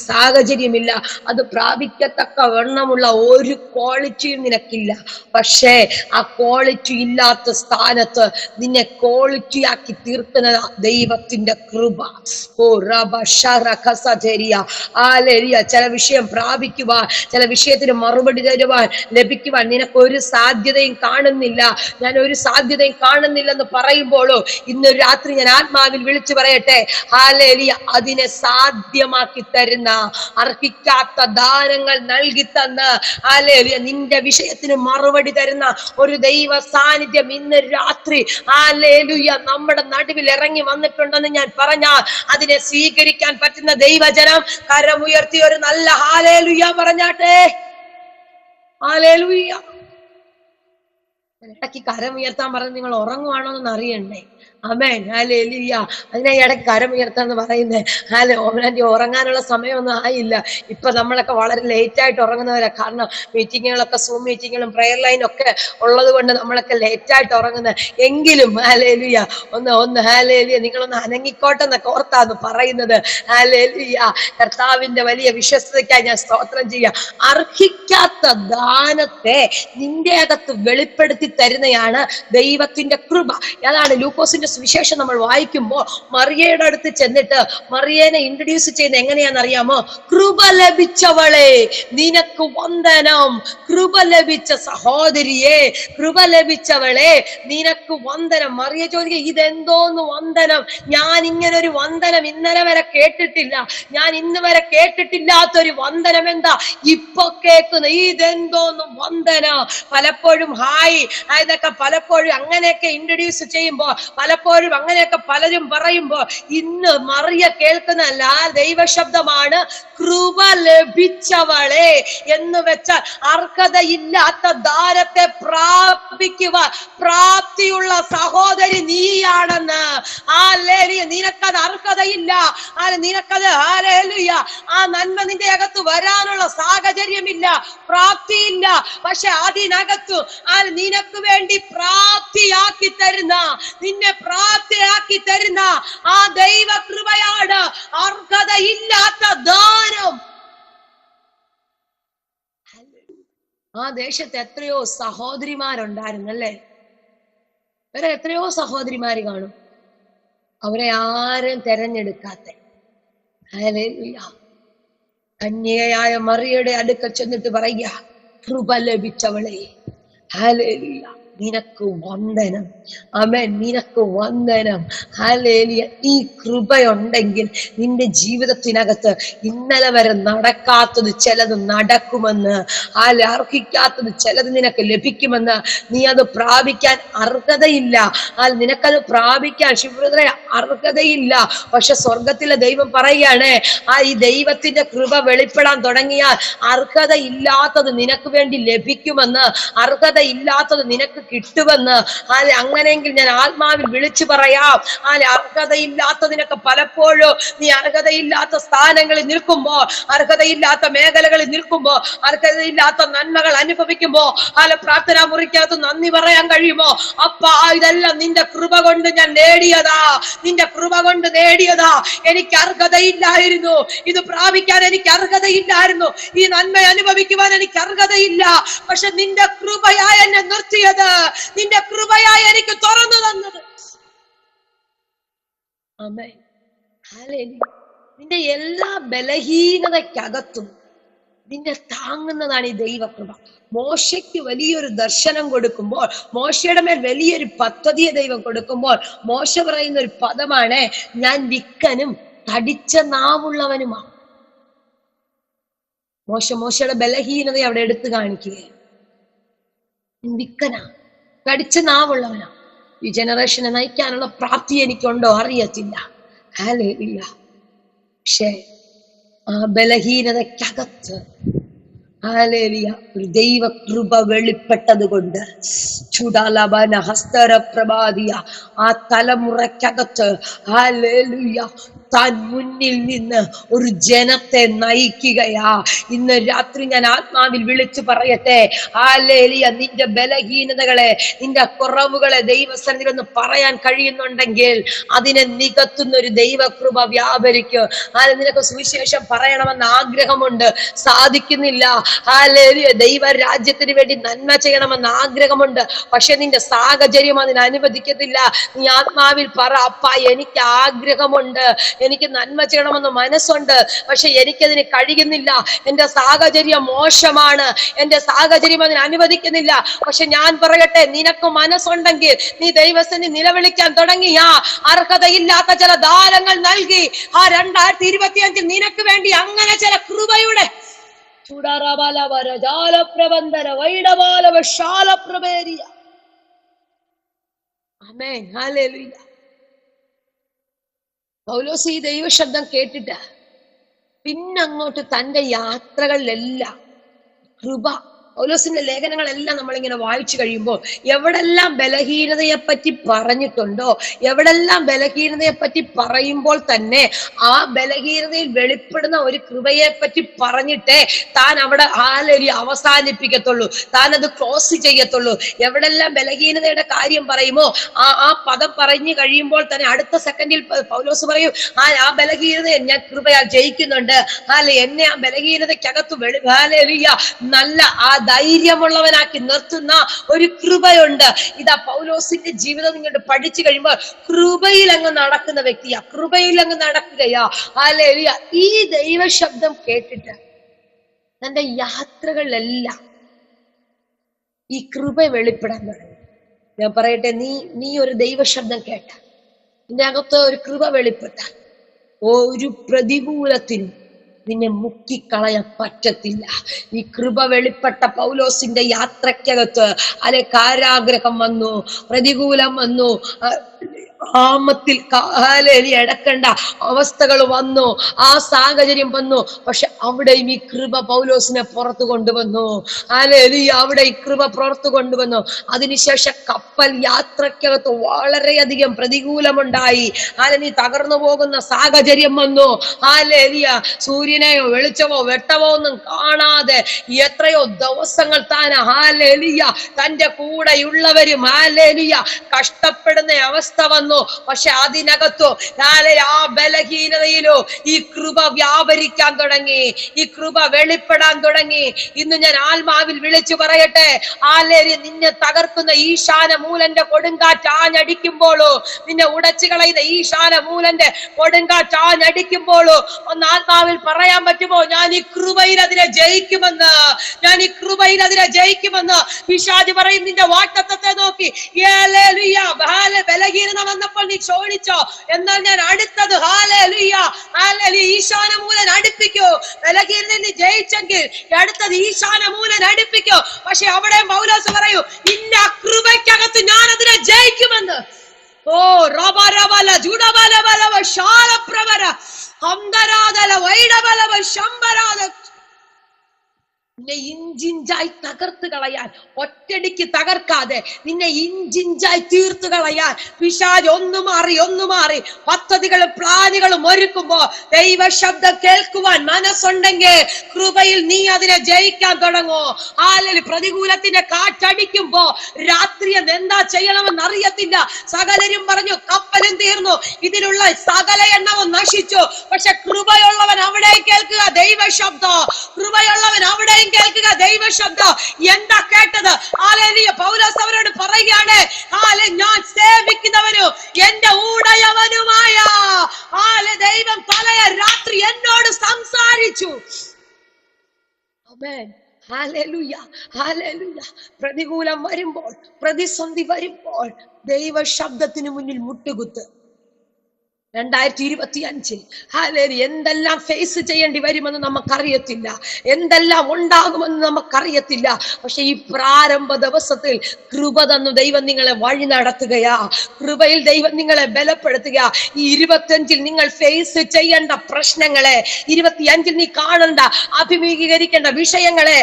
സാഹചര്യമില്ല. അത് പ്രാപിക്കത്തക്ക വണ്ണമുള്ള ഒരു ക്വാളിറ്റിയും നിനക്കില്ല. പക്ഷേ ആ ക്വാളിറ്റി ഇല്ലാത്ത സ്ഥാനത്ത് നിന്നെ ക്വാളിറ്റിയാക്കി തീർക്കുന്ന ദൈവത്തിന്റെ കൃപ. ഓ റബ ഷറഖസരിയ ആലരിയ. ചില വിഷയം പ്രാപിക്കുവാൻ, ചില വിഷയത്തിന് മറുപടി തരുവാൻ, ലഭിക്കുവാൻ നിനക്കൊരു സാധ്യതയും കാണുന്നില്ല. ഞാൻ ഒരു സാധ്യതയും കാണുന്നില്ലെന്ന് പറയുമ്പോഴോ, ഇന്ന് രാത്രി ഞാൻ ആത്മാവിൽ വിളിച്ചു പറയട്ടെ, ഹല്ലേലൂയ, അതിനെ സാധ്യമാക്കി തരുന്ന, അർഹിക്കാത്ത ദാനങ്ങൾ നൽകി തന്ന്, ഹല്ലേലൂയ, നിന്റെ വിഷയത്തിന് മറുപടി തരുന്ന ഒരു ദൈവ സാന്നിധ്യം ഇന്ന് രാത്രി, ഹല്ലേലൂയ, നമ്മുടെ നടുവിൽ ഇറങ്ങി വന്നിട്ടുണ്ടെന്ന് ഞാൻ പറഞ്ഞാൽ അതിനെ സ്വീകരിക്കാൻ പറ്റുന്ന ദൈവജനം കരമുയർത്തി ഒരു നല്ല ഹല്ലേലൂയ പറഞ്ഞാട്ടെ. ഹല്ലേലൂയ. ഇടയ്ക്ക് കരമുയർത്താൻ പറഞ്ഞ് നിങ്ങൾ ഉറങ്ങുവാണോ എന്ന് അറിയണ്ടേ? ആമേൻ, ഹല്ലേലൂയ. അതിനെ ഇടയ്ക്ക് കരമുയർത്താന്ന് പറയുന്നേ. ഓമനാന്റി ഉറങ്ങാനുള്ള സമയമൊന്നും ആയില്ല. ഇപ്പൊ നമ്മളൊക്കെ വളരെ ലേറ്റ് ആയിട്ട് ഉറങ്ങുന്നവരാ. കാരണം മീറ്റിങ്ങുകളൊക്കെ, സൂം മീറ്റിങ്ങുകളും പ്രെയർ ലൈനും ഒക്കെ ഉള്ളത് കൊണ്ട് നമ്മളൊക്കെ ലേറ്റ് ആയിട്ട് ഉറങ്ങുന്നത്. എങ്കിലും ഹല്ലേലൂയ, ഒന്ന് ഹല്ലേലൂയ, നിങ്ങളൊന്ന് അനങ്ങിക്കോട്ടെന്നൊക്കെ ഓർത്താന്ന് പറയുന്നത്. ഹല്ലേലൂയ. കർത്താവിന്റെ വലിയ വിശ്വസ്തതയ്ക്കായി ഞാൻ സ്തോത്രം ചെയ്യാം. അർഹിക്കാത്ത ദാനത്തെ നിന്റെ അകത്ത് വെളിപ്പെടുത്തി തരുന്നതാണ് ദൈവത്തിന്റെ കൃപ. അതാണ് ലൂക്കോസിന്റെ സുവിശേഷം നമ്മൾ വായിക്കുമ്പോൾ മറിയയുടെ അടുത്ത് ചെന്നിട്ട് മറിയേനെ ഇൻട്രൊഡ്യൂസ് ചെയ്യുന്നത് എങ്ങനെയാണെന്ന് അറിയാമോ? കൃപ ലഭിച്ചവളെ നിനക്ക് വന്ദനം, കൃപ ലഭിച്ച സഹോദരിയെ, കൃപ ലഭിച്ചവളെ നിനക്ക് വന്ദനം. മറിയ ചോദിക്കുക, ഇതെന്തോന്ന് വന്ദനം? ഞാൻ ഇങ്ങനെ ഒരു വന്ദനം ഇന്നലെ വരെ കേട്ടിട്ടില്ല. ഞാൻ ഇന്ന് വരെ കേട്ടിട്ടില്ലാത്തൊരു വന്ദനം എന്താ ഇപ്പൊ കേൾക്കുന്ന? ഇതെന്തോന്ന് വന്ദനം? പലപ്പോഴും ഹായ് ഇതൊക്കെ പലപ്പോഴും അങ്ങനെയൊക്കെ ഇൻട്രൊഡ്യൂസ് ചെയ്യുമ്പോ, പലപ്പോഴും അങ്ങനെയൊക്കെ പലരും പറയുമ്പോ, ഇന്ന് മറിയ കേൾക്കുന്നതല്ല, ദൈവശബ്ദമാണ്. കൃപ ലഭിച്ചവളെ എന്ന് വെച്ചാൽ അർഹതയില്ലാത്ത ദാനത്തെ പ്രാപിക്കുവാൻ പ്രാപ്തിയുള്ള സഹോദരി നീയാണെന്ന്. ഹല്ലേലൂയ. നിനക്കത് അർഹതയില്ല, നിനക്കത് ഹല്ലേലൂയ ആ നന്മ നിന്റെ അകത്ത് വരാനുള്ള സാഹചര്യമില്ല, പ്രാപ്തിയില്ല. പക്ഷെ അതിനകത്തു നിനക്ക് വേണ്ടി പ്രാപ്തിയാക്കി തരുന്ന, നിന്നെ പ്രാപ്തിയാക്കി തരുന്ന ആ ദൈവ കൃപയാണ് അർഹതയില്ലാത്ത ദാനം. ആ ദേശത്ത് എത്രയോ സഹോദരിമാരുണ്ടായിരുന്നല്ലേ? വേറെ എത്രയോ സഹോദരിമാര് കാണും, അവരെ ആരും തെരഞ്ഞെടുക്കാത്ത. ഹല്ലേലൂയ. കന്യകയായ മറിയയുടെ അടുക്കൽ ചെന്നിട്ട് പറയുക, കൃപ ലഭിച്ചവളെ. ഹല്ലേലൂയ. നിനക്ക് വന്ദനം. ആമേൻ, നിനക്ക് വന്ദനം. ഹല്ലേലൂയ. ഈ കൃപയുണ്ടെങ്കിൽ നിന്റെ ജീവിതത്തിനകത്ത് ഇന്നലെ വരെ നടക്കാത്തത് ചിലത് നടക്കുമെന്ന്, അർഹിക്കാത്തത് ചിലത് നിനക്ക് ലഭിക്കുമെന്ന്. നീ അത് പ്രാപിക്കാൻ അർഹതയില്ല, നിനക്കത് പ്രാപിക്കാൻ ശുഭ്രത അർഹതയില്ല. പക്ഷെ സ്വർഗത്തിലെ ദൈവം പറയാണ്, ഈ ദൈവത്തിന്റെ കൃപ വെളിപ്പെടാൻ തുടങ്ങിയാൽ അർഹതയില്ലാത്തത് നിനക്ക് വേണ്ടി ലഭിക്കുമെന്ന്, അർഹതയില്ലാത്തത് നിനക്ക് കിട്ടുമെന്ന്. അങ്ങനെയെങ്കിൽ ഞാൻ ആത്മാവിൽ വിളിച്ചു പറയാം, അർഹതയില്ലാത്തതിനൊക്കെ പലപ്പോഴും നീ അർഹതയില്ലാത്ത സ്ഥാനങ്ങളിൽ നിൽക്കുമ്പോൾ, അർഹതയില്ലാത്ത മേഖലകളിൽ നിൽക്കുമ്പോൾ, അർഹതയില്ലാത്ത നന്മകൾ അനുഭവിക്കുമ്പോ പ്രാർത്ഥനാ മുറിക്കകത്ത് നന്ദി പറയാൻ കഴിയുമോ? അപ്പാ, ഇതെല്ലാം നിന്റെ കൃപ കൊണ്ട് ഞാൻ നേടിയതാ, നിന്റെ കൃപ കൊണ്ട് നേടിയതാ. എനിക്ക് അർഹതയില്ലായിരുന്നു, ഇത് പ്രാപിക്കാൻ എനിക്ക് അർഹതയില്ലായിരുന്നു, ഈ നന്മ അനുഭവിക്കുവാൻ എനിക്ക് അർഹതയില്ല. പക്ഷെ നിന്റെ കൃപയായി എന്നെ നിർത്തിയത്, നിന്റെ കൃപയായി എനിക്ക് തുറന്നു തന്നത്. ആമേൻ, ഹല്ലേലൂയ. നിന്റെ എല്ലാ ബലഹീനതയ്ക്കകത്തും നിന്നെ താങ്ങുന്നതാണ് ഈ ദൈവകൃപ. മോശയ്ക്ക് വലിയൊരു ദർശനം കൊടുക്കുമ്പോൾ, മോശയുടെ മേൽ വലിയൊരു പദ്ധതിയെ ദൈവം കൊടുക്കുമ്പോൾ, മോശ പറയുന്ന ഒരു പദമാണ്, ഞാൻ വിക്കനും തടിച്ച നാവുള്ളവനുമാണ്. മോശയുടെ ബലഹീനതയെ അവിടെ എടുത്തു കാണിക്കുകയാണ്. വിക്കനാ, തടിച്ച നാവുള്ളവനാ. ഈ ജനറേഷനെ നയിക്കാനുള്ള പ്രാപ്തി എനിക്കുണ്ടോ അറിയത്തില്ല. ഹല്ലേലൂയ. പക്ഷേ ആ ബലഹീനതയ്ക്കകത്ത് ഹല്ലേലൂയ ഒരു ദൈവ കൃപ വെളിപ്പെട്ടത് കൊണ്ട് ചുടാലബന ഹസ്തര പ്രഭാതിയ ആ തലമുറയ്ക്കകത്ത് ഹല്ലേലൂയ താൻ മുന്നിൽ നിന്ന് ഒരു ജനത്തെ നയിക്കുകയാ. ഇന്ന് രാത്രി ഞാൻ ആത്മാവിൽ വിളിച്ചു പറയട്ടെ, ഹല്ലേലൂയ, നിന്റെ ബലഹീനതകളെ, നിന്റെ കുറവുകളെ ദൈവസന്നിധിയിൽ ഒന്ന് പറയാൻ കഴിയുന്നുണ്ടെങ്കിൽ അതിനെ നികത്തുന്ന ഒരു ദൈവകൃപ വ്യാപരിക്കും. നിനക്ക് സുവിശേഷം പറയണമെന്ന് ആഗ്രഹമുണ്ട്, സാധിക്കുന്നില്ല. ഹല്ലേലൂയ, ദൈവരാജ്യത്തിന് വേണ്ടി നന്മ ചെയ്യണമെന്ന് ആഗ്രഹമുണ്ട്, പക്ഷെ നിന്റെ സാഹചര്യം അതിന് അനുവദിക്കത്തില്ല. നീ ആത്മാവിൽ പറ, അപ്പാ എനിക്ക് ആഗ്രഹമുണ്ട്, എനിക്ക് നന്മ ചെയ്യണമെന്ന് മനസ്സുണ്ട്, പക്ഷെ എനിക്കതിന് കഴിയുന്നില്ല. എന്റെ സാഹചര്യം മോശമാണ്, എന്റെ സാഹചര്യം അതിന് അനുവദിക്കുന്നില്ല. പക്ഷെ ഞാൻ പറയട്ടെ, നിനക്ക് മനസ്സുണ്ടെങ്കിൽ നീ ദൈവസന്നിധി നിലവിളിക്കാൻ തുടങ്ങിയാ അർഹതയില്ലാത്ത ചില ദാനങ്ങൾ നൽകി 2025 നിനക്ക് വേണ്ടി അങ്ങനെ ചില കൃപയുടെ പൗലോസ് ഈ ദൈവശബ്ദം കേട്ടിട്ട് പിന്നങ്ങോട്ട് തന്റെ യാത്രകളിലെല്ലാം കൃപ, പൗലോസിന്റെ ലേഖനങ്ങളെല്ലാം നമ്മളിങ്ങനെ വായിച്ചു കഴിയുമ്പോൾ എവിടെല്ലാം ബലഹീനതയെ പറ്റി പറഞ്ഞിട്ടുണ്ടോ, എവിടെല്ലാം ബലഹീനതയെ പറ്റി പറയുമ്പോൾ തന്നെ ആ ബലഹീനതയിൽ വെളിപ്പെടുന്ന ഒരു കൃപയെ പറ്റി പറഞ്ഞിട്ടേ താൻ അവിടെ അവസാനിപ്പിക്കത്തുള്ളൂ, താൻ അത് ക്ലോസ് ചെയ്യത്തുള്ളൂ. എവിടെല്ലാം ബലഹീനതയുടെ കാര്യം പറയുമോ ആ പദം പറഞ്ഞു കഴിയുമ്പോൾ തന്നെ അടുത്ത സെക്കൻഡിൽ പൗലോസ് പറയും, ആ ബലഹീനതയെ ഞാൻ കൃപയാൽ ജയിക്കുന്നുണ്ട്. എന്നെ ആ ബലഹീനതയ്ക്കകത്ത് നല്ല ആ ധൈര്യമുള്ളവനാക്കി നിർത്തുന്ന ഒരു കൃപയുണ്ട്. ഇതാ പൗലോസിന്റെ ജീവിതം നിങ്ങളുടെ പഠിച്ചു കഴിയുമ്പോൾ കൃപയിൽ അങ്ങ് നടക്കുന്ന വ്യക്തിയാ, കൃപയിൽ അങ്ങ് നടക്കുകയാ. ഹല്ലേലൂയ. ഈ ദൈവശബ്ദം കേട്ടിട്ട് തന്റെ യാത്രകളിലെല്ലാം ഈ കൃപ വെളിപ്പെടാൻ തുടങ്ങി. ഞാൻ പറയട്ടെ, നീ ഒരു ദൈവശബ്ദം കേട്ട, നിന്റെ അകത്ത് ഒരു കൃപ വെളിപ്പെട്ട, ഒരു പ്രതികൂലത്തിനും നിന്നെ മുക്കിക്കളയാൻ പറ്റത്തില്ല. ഈ കൃപ വെളിപ്പെട്ട പൗലോസിന്റെ യാത്രയ്ക്കകത്ത് കാരാഗ്രഹം വന്നു, പ്രതികൂലം വന്നു, ആമത്തിൽ അടക്കേണ്ട അവസ്ഥകൾ വന്നു, ആ സാഹചര്യം വന്നു. പക്ഷെ അവിടെയും ഈ കൃപ പൗലോസിനെ പുറത്തു കൊണ്ടുവന്നു. അവിടെ ഈ കൃപ പുറത്തു കൊണ്ടുവന്നു. അതിനുശേഷം കപ്പൽ യാത്രയ്ക്കകത്ത് വളരെയധികം പ്രതികൂലമുണ്ടായി. നീ തകർന്നു പോകുന്ന സാഹചര്യം വന്നു. സൂര്യനെയോ വെളിച്ചമോ വെട്ടമോ ഒന്നും കാണാതെ എത്രയോ ദിവസങ്ങൾ താൻ തന്റെ കൂടെയുള്ളവരും കഷ്ടപ്പെടുന്ന അവസ്ഥ അവസ്ഥ വന്നു. പക്ഷെ അതിനകത്തോ ആ ബലഹീനതയിലോ ഈ കൃപ വ്യാപരിക്കാൻ തുടങ്ങി, ഈ കൃപ വെളിപ്പെടാൻ തുടങ്ങി. ഇന്ന് ഞാൻ ആത്മാവിൽ വിളിച്ചു പറയട്ടെ, നിന്നെ തകർക്കുന്ന ഈശാന മൂലന്റെ കൊടുങ്കാറ്റ് ആഞ്ഞടിക്കുമ്പോഴോ, നിന്നെ ഉടച്ചു കളയുന്ന ഈശാന മൂലന്റെ കൊടുങ്കാറ്റ് ആഞ്ഞടിക്കുമ്പോഴോ ഒന്ന് ആത്മാവിൽ പറയാൻ പറ്റുമോ, ഞാൻ ഈ കൃപയിൽ അതിനെ ജയിക്കുമെന്ന്, ഞാൻ ഈ കൃപയിൽ അതിനെ ജയിക്കുമെന്ന്. പിശാച് പറയും നിന്റെ വാഗ്ദത്തത്തെ നോക്കി, ബലഹീനത വന്നപ്പോൾ നീ ചോദിച്ചോ, എന്നാൽ ഞാൻ അടുത്തത് ഈശാന മൂലൻ അടുപ്പിക്കോ. ബലഹീനത നീ ജയിച്ചെങ്കിൽ അടുത്തത് ഈശാന മൂലൻ അടുപ്പിക്കോ. പക്ഷെ അവിടെ പൗലോസ് പറയൂ, ഇന്ന കൃപയ്ക്കകത്ത് ഞാൻ അതിനെ ജയിക്കുമെന്ന്. ഓ റബല ജുഡബല ശാലപ്രവര അന്തരാദല വൈഡബല ശംബരാദ നിന്നെ ഇഞ്ചിഞ്ചായി തകർത്ത് കളയാൻ, ഒറ്റടിക്ക് തകർക്കാതെ നിന്നെ ഇഞ്ചിഞ്ചായി തീർത്തു കളയാൻ പിശാച് ഒന്നു മാറി പദ്ധതികളും പ്ലാനുകളും ഒരുക്കുമ്പോ ദൈവ ശബ്ദം കേൾക്കുവാൻ മനസ്സുണ്ടെങ്കിൽ കൃപയിൽ നീ അതിനെ ജയിക്കാൻ തുടങ്ങോ. പ്രതികൂലത്തിന്റെ കാറ്റടിക്കുമ്പോ രാത്രി എന്താ ചെയ്യണമെന്ന് അറിയത്തില്ല. സകലരും പറഞ്ഞു കപ്പലും തീർന്നു, ഇതിലുള്ള സകല എണ്ണവും നശിച്ചു. പക്ഷെ കൃപയുള്ളവൻ അവിടെ കേൾക്കുക ദൈവ ശബ്ദം, കൃപയുള്ളവൻ അവിടെ കേൾക്കുക ദൈവ ശബ്ദം. എന്താ കേട്ടത്? പൗലോസ് അവരോട് പറയുകയാണ്, ഞാൻ സേവിക്കുന്നവനും എന്റെ ഉടയവനുമായ ദൈവം തലയ രാത്രി എന്നോട് സംസാരിച്ചു. ആമേൻ. Hallelujah, hallelujah. പ്രതികൂലം വരുമ്പോൾ, പ്രതിസന്ധി വരുമ്പോൾ ദൈവ ശബ്ദത്തിന് മുന്നിൽ മുട്ടുകുത്ത്. 2025 എന്തെല്ലാം ഫേസ് ചെയ്യേണ്ടി വരുമെന്ന് നമുക്കറിയത്തില്ല, എന്തെല്ലാം ഉണ്ടാകുമെന്ന് നമുക്കറിയത്തില്ല. പക്ഷെ ഈ പ്രാരംഭ ദിവസത്തിൽ കൃപ തന്നു ദൈവം നിങ്ങളെ വഴി നടത്തുകയാ, കൃപയിൽ ദൈവം നിങ്ങളെ ബലപ്പെടുത്തുക. ഈ 25 നിങ്ങൾ ഫേസ് ചെയ്യേണ്ട പ്രശ്നങ്ങളെ, 25 നീ കാണേണ്ട അഭിമുഖീകരിക്കേണ്ട വിഷയങ്ങളെ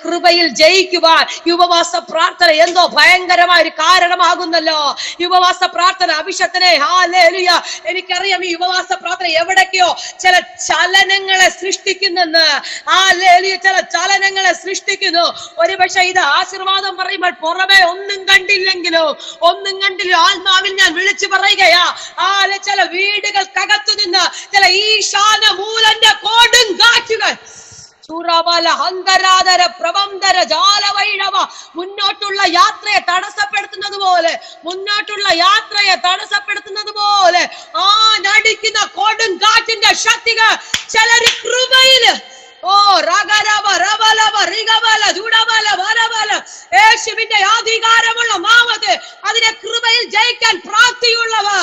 കൃപയിൽ ജയിക്കുവാൻ ഉപവാസ പ്രാർത്ഥന എന്തോ ഭയങ്കരമായ ഒരു കാരണമാകുന്നല്ലോ. ഉപവാസ പ്രാർത്ഥന അഭിഷത്തിനെ എനിക്കറിയാം, ഈ ഉപവാസ പ്രാർത്ഥന എവിടേക്കോ ചില ചലനങ്ങളെ സൃഷ്ടിക്കുന്നെന്ന്. ചില ചലനങ്ങളെ സൃഷ്ടിക്കുന്നു. ഒരുപക്ഷെ ഇത് ആശീർവാദം പറയുമ്പോൾ പുറമെ ഒന്നും കണ്ടില്ലെങ്കിലും ആത്മാവിൽ ഞാൻ വിളിച്ചു പറയുകയാ, ചില വീടുകൾക്കകത്തു നിന്ന് ചില ഈശാന മൂലന്റെ കൊടുങ്കാറ്റുകൾ മുന്നോട്ടുള്ള യാത്രയെ തടസ്സപ്പെടുത്തുന്നത് പോലെ നടിക്കുന്ന കൊടുങ്കാറ്റിന്റെ ശക്തികൾ ചിലര് കൃപയില് യേശുവിന്റെ അധികാരമുള്ള നാമത്തെ അതിനെ കൃപയിൽ ജയിക്കാൻ പ്രാപ്തിയുള്ളവർ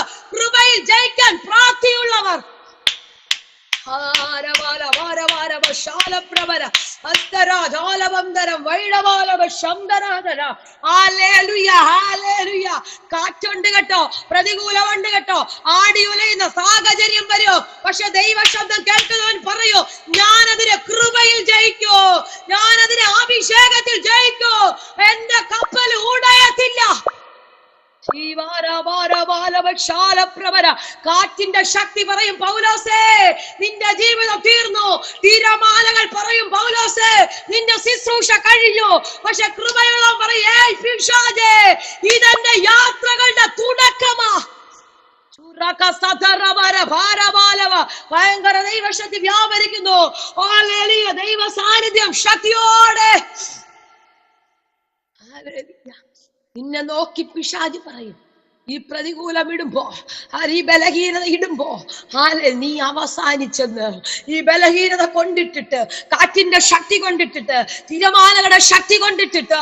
കാറ്റുണ്ട് കേട്ടോ, പ്രതികൂലമുണ്ട് കേട്ടോ, ആടി ഉലയുന്ന സാഹചര്യം വരൂ. പക്ഷെ ദൈവ ശബ്ദം കേൾക്കുന്നവൻ പറയൂ, ഞാനതിനെ കൃപയിൽ ജയിക്കൂ, ഞാനതിനെ അഭിഷേകത്തിൽ ജയിക്കൂ, എന്റെ കപ്പൽ ഉടയത്തില്ല. കാറ്റിന്റെ ശക്തി പറയും, പൗലോസേ നിന്റെ ജീവിതം തീർന്നു. തിരമാലകൾ പറയും, പൗലോസേ നിന്റെ ശുശ്രൂഷ കഴിഞ്ഞു. പക്ഷെ കൃപയുള്ള പറയും, ഇതെന്റെ യാത്രകളുടെ തുടക്കമാ. ഭയങ്കര ദൈവശക്തി വ്യാപരിക്കുന്നു. ദൈവ സാന്നിധ്യം ശക്തിയോടെ. നിന്നെ നോക്കി പിശാച് പറയും, ഈ പ്രതികൂലം ഇടുമ്പോ, ഈ ബലഹീനത ഇടുമ്പോ നീ അവസാനിച്ചെന്ന്. ഈ ബലഹീനത കൊണ്ടിട്ടിട്ട്, കാറ്റിന്റെ ശക്തി കൊണ്ടിട്ടിട്ട്, തിരമാലകളുടെ ശക്തി കൊണ്ടിട്ടിട്ട്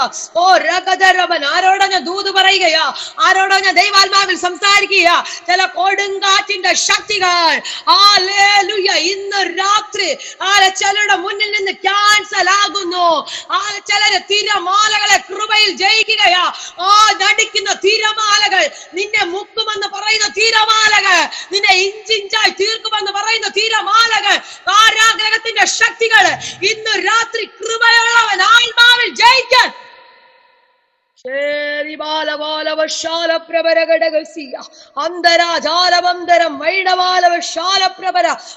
രഗതരവൻ ആരോടാ ഞാൻ ദൂത് പറയുകയാ, ആരോടാ ഞാൻ ദൈവാത്മാവിൽ സംസാരിക്കുക, ചില കൊടുങ്കാറ്റിന്റെ ശക്തികൾ ഇന്ന് രാത്രി ചിലരുടെ മുന്നിൽ നിന്ന് ക്യാൻസൽ ആകുന്നു. ചിലര് തിരമാലകളെ കൃപയിൽ ജയിക്കുകയാ. നടിക്കുന്ന തിരമാലകൾ നിന്നെ മുക്കുമെന്ന് പറയുന്ന തീരമാലകൾ, നിന്നെ ഇഞ്ചിഞ്ചായി തീർക്കുമെന്ന് പറയുന്ന തീരമാലകൾ, കാരാഗ്രഹത്തിന്റെ ശക്തികൾ ഇന്ന് രാത്രി കൃപയുള്ളവൻ ആത്മാവിൽ ജയിക്കാൻ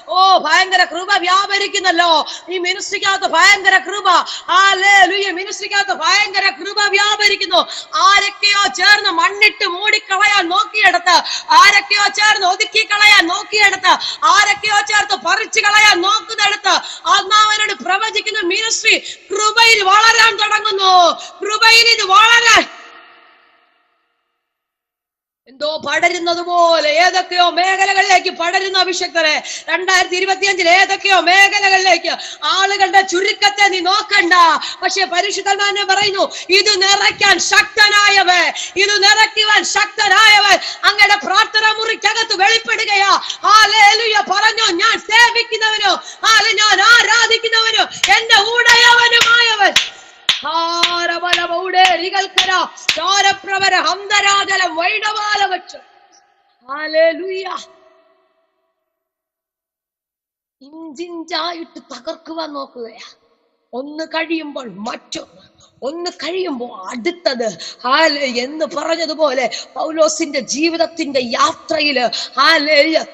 ഓ ഭയങ്കര കൃപ വ്യാപരിക്കുന്നല്ലോ ഈ മിനിസ്ട്രിക്കകത്ത്. ഭയങ്കര കൃപ. ഹല്ലേലൂയ. മിനിസ്ട്രിക്കകത്ത് ഭയങ്കര കൃപ വ്യാപരിക്കുന്നു. ആരൊക്കെയോ ചേർന്ന് മണ്ണിട്ട് മൂടിക്കളയാൻ നോക്കിയെടുത്ത്, ആരൊക്കെയോ ചേർന്ന് ഒതുക്കി കളയാൻ നോക്കിയെടുത്ത്, ആരൊക്കെയോ ചേർത്ത് പറിച്ചു കളയാൻ നോക്കുന്നെടുത്ത് അന്നാവനോട് പ്രവചിക്കുന്ന മിനിസ്ട്രി കൃപയിൽ വളരാൻ തുടങ്ങുന്നു. കൃപയിൽ ഇത് വളരാൻ എന്തോ പടരുന്നത് പോലെ ഏതൊക്കെയോ മേഖലകളിലേക്ക് പടരുന്ന അഭിഷക്തരെ 2025 ഏതൊക്കെയോ മേഖലകളിലേക്ക് ആളുകളുടെ ചുരുക്കത്തെ നീ നോക്കണ്ട. പക്ഷെ പരിശുദ്ധാത്മാവ് പറയുന്നു, ഇത് നിറയ്ക്കാൻ ശക്തനായവൻ, ഇത് നിറയ്ക്കുവാൻ ശക്തനായവൻ അങ്ങയുടെ പ്രാർത്ഥന മുറിക്കകത്ത് വെളിപ്പെടുകയാ. ഹല്ലേലൂയ. പറഞ്ഞോ, ഞാൻ സേവിക്കുന്നവനോ, ഞാൻ ആരാധിക്കുന്നവനോ, എന്റെ ഉടയവനുമായവൻ. ഇഞ്ചിഞ്ചായിട്ട് തകർക്കുവാൻ നോക്കുകയാ. ഒന്ന് കഴിയുമ്പോൾ മറ്റൊന്ന്, ഒന്ന് കഴിയുമ്പോൾ അടുത്തത്. എന്ന് പറഞ്ഞതുപോലെ പൗലോസിന്റെ ജീവിതത്തിന്റെ യാത്രയില്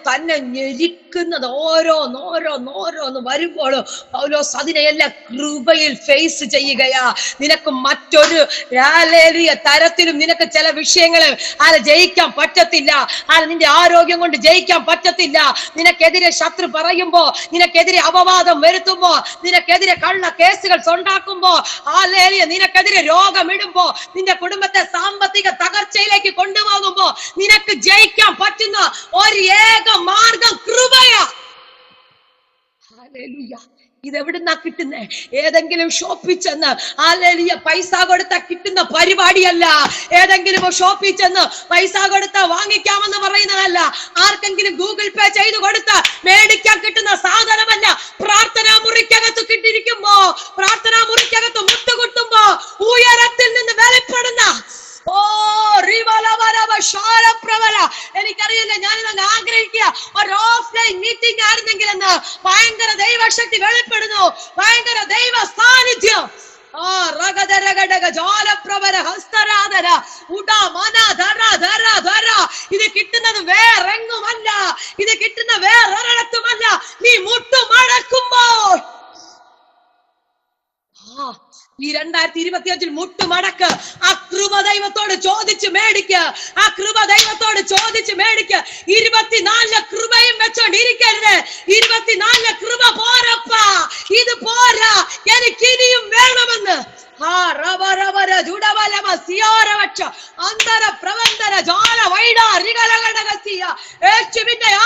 തന്നെ ഞെരിക്കുന്നത് ഓരോന്നോരോന്ന് വരുമ്പോൾ പൗലോസ് അതിനെയെല്ലാം കൃപയിൽ ഫേസ് ചെയ്യുകയാ. നിനക്ക് മറ്റൊരു തരത്തിലും നിനക്ക് ചില വിഷയങ്ങള് ജയിക്കാൻ പറ്റത്തില്ല. നിന്റെ ആരോഗ്യം കൊണ്ട് ജയിക്കാൻ പറ്റത്തില്ല. നിനക്കെതിരെ ശത്രു പറയുമ്പോ, നിനക്കെതിരെ അപവാദം വരുത്തുമ്പോ, നിനക്കെതിരെ കള്ള കേസുകൾ ഉണ്ടാക്കുമ്പോ, നിനക്കെതിരെ രോഗമിടുമ്പോ, നിന്റെ കുടുംബത്തെ സാമ്പത്തിക തകർച്ചയിലേക്ക് കൊണ്ടുപോകുമ്പോ നിനക്ക് ജയിക്കാൻ പറ്റുന്ന ഒരു ഏക മാർഗം കൃപയാ. ഹല്ലേലൂയ. ഇതെവിടുന്നാ കിട്ടുന്നേ? ഏതെങ്കിലും ഷോപ്പിൽ ചെന്ന് പൈസ കൊടുത്താ കിട്ടുന്ന പരിപാടിയല്ല. ഏതെങ്കിലും ഷോപ്പിൽ ചെന്ന് പൈസ കൊടുത്താ വാങ്ങിക്കാമെന്ന് പറയുന്നതല്ല. ആർക്കെങ്കിലും ഗൂഗിൾ പേ ചെയ്ത് കൊടുത്താ മേടിക്കാൻ കിട്ടുന്ന സാധനമല്ല. പ്രാർത്ഥനാ മുറിക്കകത്ത് കിട്ടിയിരിക്കുമ്പോ, പ്രാർത്ഥനാ മുറിക്കകത്ത് മുട്ടുകുട്ടുമ്പോ ഉയരത്തിൽ നിന്ന് വെളിപ്പെടുന്ന എനിക്കറിയില്ല, ഞാനിതങ്ങ് ആഗ്രഹിക്കുക ഒരു ഓഫ്ലൈൻ മീറ്റിംഗ് ആയിരുന്നെങ്കിൽ എന്ന്. ഭയങ്കര ദൈവശക്തി വെളിപ്പെടുന്നു, ഭയങ്കര ദൈവ സാന്നിധ്യം. ഇത് കിട്ടുന്നത് വേറെങ്ങുമല്ല, ഇത് കിട്ടുന്ന വേറൊരിടത്തുമല്ല. നീ മുട്ടുമടക്കുമ്പോൾ ഈ 2025 മുട്ടുമടക്ക്. ആ കൃപ ദൈവത്തോട് ചോദിച്ച് മേടിക്ക്, ആ കൃപ ദൈവത്തോട് ചോദിച്ച് മേടിക്ക്. 24 കൃപയും വെച്ചോണ്ടിരിക്കരുത്. 24 കൃപ പോരപ്പാ, ഇത് പോരാ, എനിക്ക് ഇനിയും വേണമെന്ന്.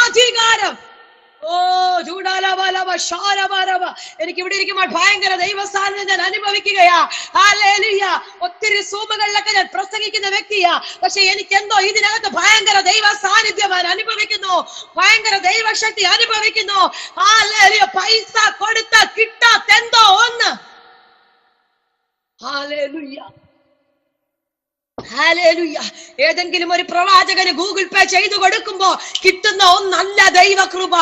അധികാരം. എനിക്ക് ഇവിടെ ഇരിക്കുമ്പോൾ ഭയങ്കര ദൈവസാന്നിധ്യം ഞാൻ അനുഭവിക്കുകയാ. ഹല്ലേലൂയ. ഒത്തിരി സൂമുകളിലൊക്കെ ഞാൻ പ്രസംഗിക്കുന്ന വ്യക്തിയാ. പക്ഷെ എനിക്ക് എന്തോ ഇതിനകത്ത് ഭയങ്കര ദൈവ സാന്നിധ്യം ഞാൻ അനുഭവിക്കുന്നു, ഭയങ്കര ദൈവശക്തി അനുഭവിക്കുന്നു. ഹല്ലേലൂയ. പൈസ കൊടുത്താൽ കിട്ടാത്തെന്തോ ഒന്ന്. ഹല്ലേലൂയ. ഹല്ലേലൂയ. ഏതെങ്കിലും ഒരു പ്രവാചകന് ഗൂഗിൾ പേ ചെയ്തു കൊടുക്കുമ്പോ കിട്ടുന്ന ഒന്നല്ല ദൈവകൃപ.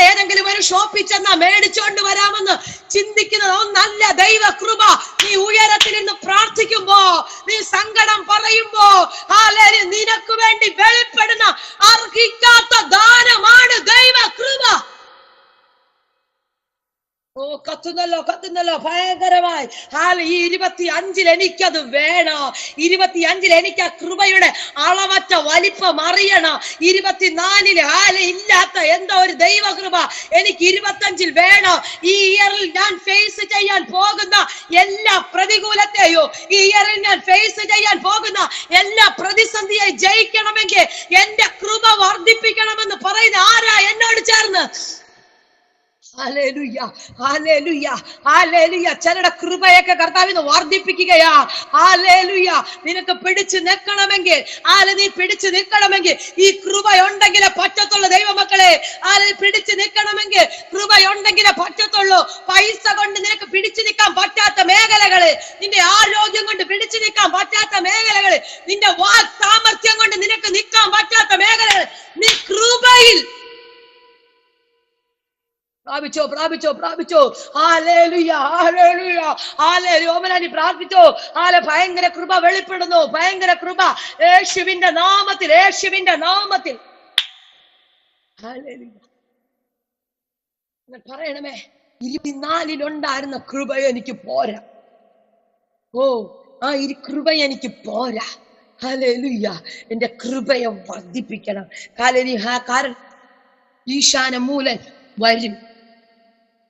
ഏതെങ്കിലും ഒരു ഷോപ്പിൽ ചെന്നാ മേടിച്ചോണ്ട് വരാമെന്ന് ചിന്തിക്കുന്നത് ഒന്നല്ല ദൈവകൃപ. നീ ഉയരത്തിൽ നിന്ന് പ്രാർത്ഥിക്കുമ്പോ, നീ സങ്കടം പറയുമ്പോ, നിനക്ക് വേണ്ടി വെളിപ്പെടുന്ന അർഹിക്കാത്ത ദാനമാണ് ദൈവകൃപ. കത്തുന്നല്ലോ ഭയങ്കരമായി. ഈ 25 എനിക്കത് വേണോ? 25 എനിക്ക് ആ കൃപയുടെ അളവറ്റ വലിപ്പം അറിയണം. 24 ഇല്ലാത്ത എന്തോ ഒരു ദൈവകൃപ എനിക്ക് 25 വേണോ? ഈ ഇയറിൽ ഞാൻ ഫേസ് ചെയ്യാൻ പോകുന്ന എല്ലാ പ്രതികൂലത്തെയോ, ഈ ഇയറിൽ ഞാൻ ഫേസ് ചെയ്യാൻ പോകുന്ന എല്ലാ പ്രതിസന്ധിയെ ജയിക്കണമെങ്കിൽ എന്റെ കൃപ വർദ്ധിപ്പിക്കണമെന്ന് പറയുന്ന ആരാ എന്നോട് ചേർന്ന്? Hallelujah, hallelujah, hallelujah. ചിലരുടെ കൃപയൊക്കെ കർത്താവിന് വർദ്ധിപ്പിക്കുകയാ. ഹല്ലേലൂയ. നിനക്ക് പിടിച്ചു നിൽക്കണമെങ്കിൽ, നീ പിടിച്ചു നിൽക്കണമെങ്കിൽ ഈ കൃപയുണ്ടെങ്കിലേ പറ്റത്തുള്ളൂ. ദൈവമക്കളെ, പിടിച്ചു നിൽക്കണമെങ്കിൽ കൃപയുണ്ടെങ്കിലേ പറ്റത്തുള്ളൂ. പൈസ കൊണ്ട് നിനക്ക് പിടിച്ചു നിൽക്കാൻ പറ്റാത്ത മേഖലകള്, നിന്റെ ആരോഗ്യം കൊണ്ട് പിടിച്ചു നിൽക്കാൻ പറ്റാത്ത മേഖലകള്, നിന്റെ വാക് സാമർത്ഥ്യം കൊണ്ട് നിനക്ക് നിൽക്കാൻ പറ്റാത്ത മേഖലകൾ, നീ കൃപയിൽ പ്രാപിച്ചോ. പ്രാപിച്ചോ. Hallelujah, hallelujah, hallelujah. ഓമനാനി പ്രാർത്ഥിച്ചോ. ഭയങ്കര കൃപ വെളിപ്പെടുന്നു, ഭയങ്കര കൃപ യേശുവിന്റെ നാമത്തിൽ, യേശുവിന്റെ നാമത്തിൽ. ഹല്ലേലൂയ. പറയണമേ, 24 കൃപ എനിക്ക് പോരാ. കൃപ എനിക്ക് പോരാ. ഹല്ലേലൂയ. എന്റെ കൃപയെ വർദ്ധിപ്പിക്കണം. കാരണം ഈശാന മൂലൻ വരും,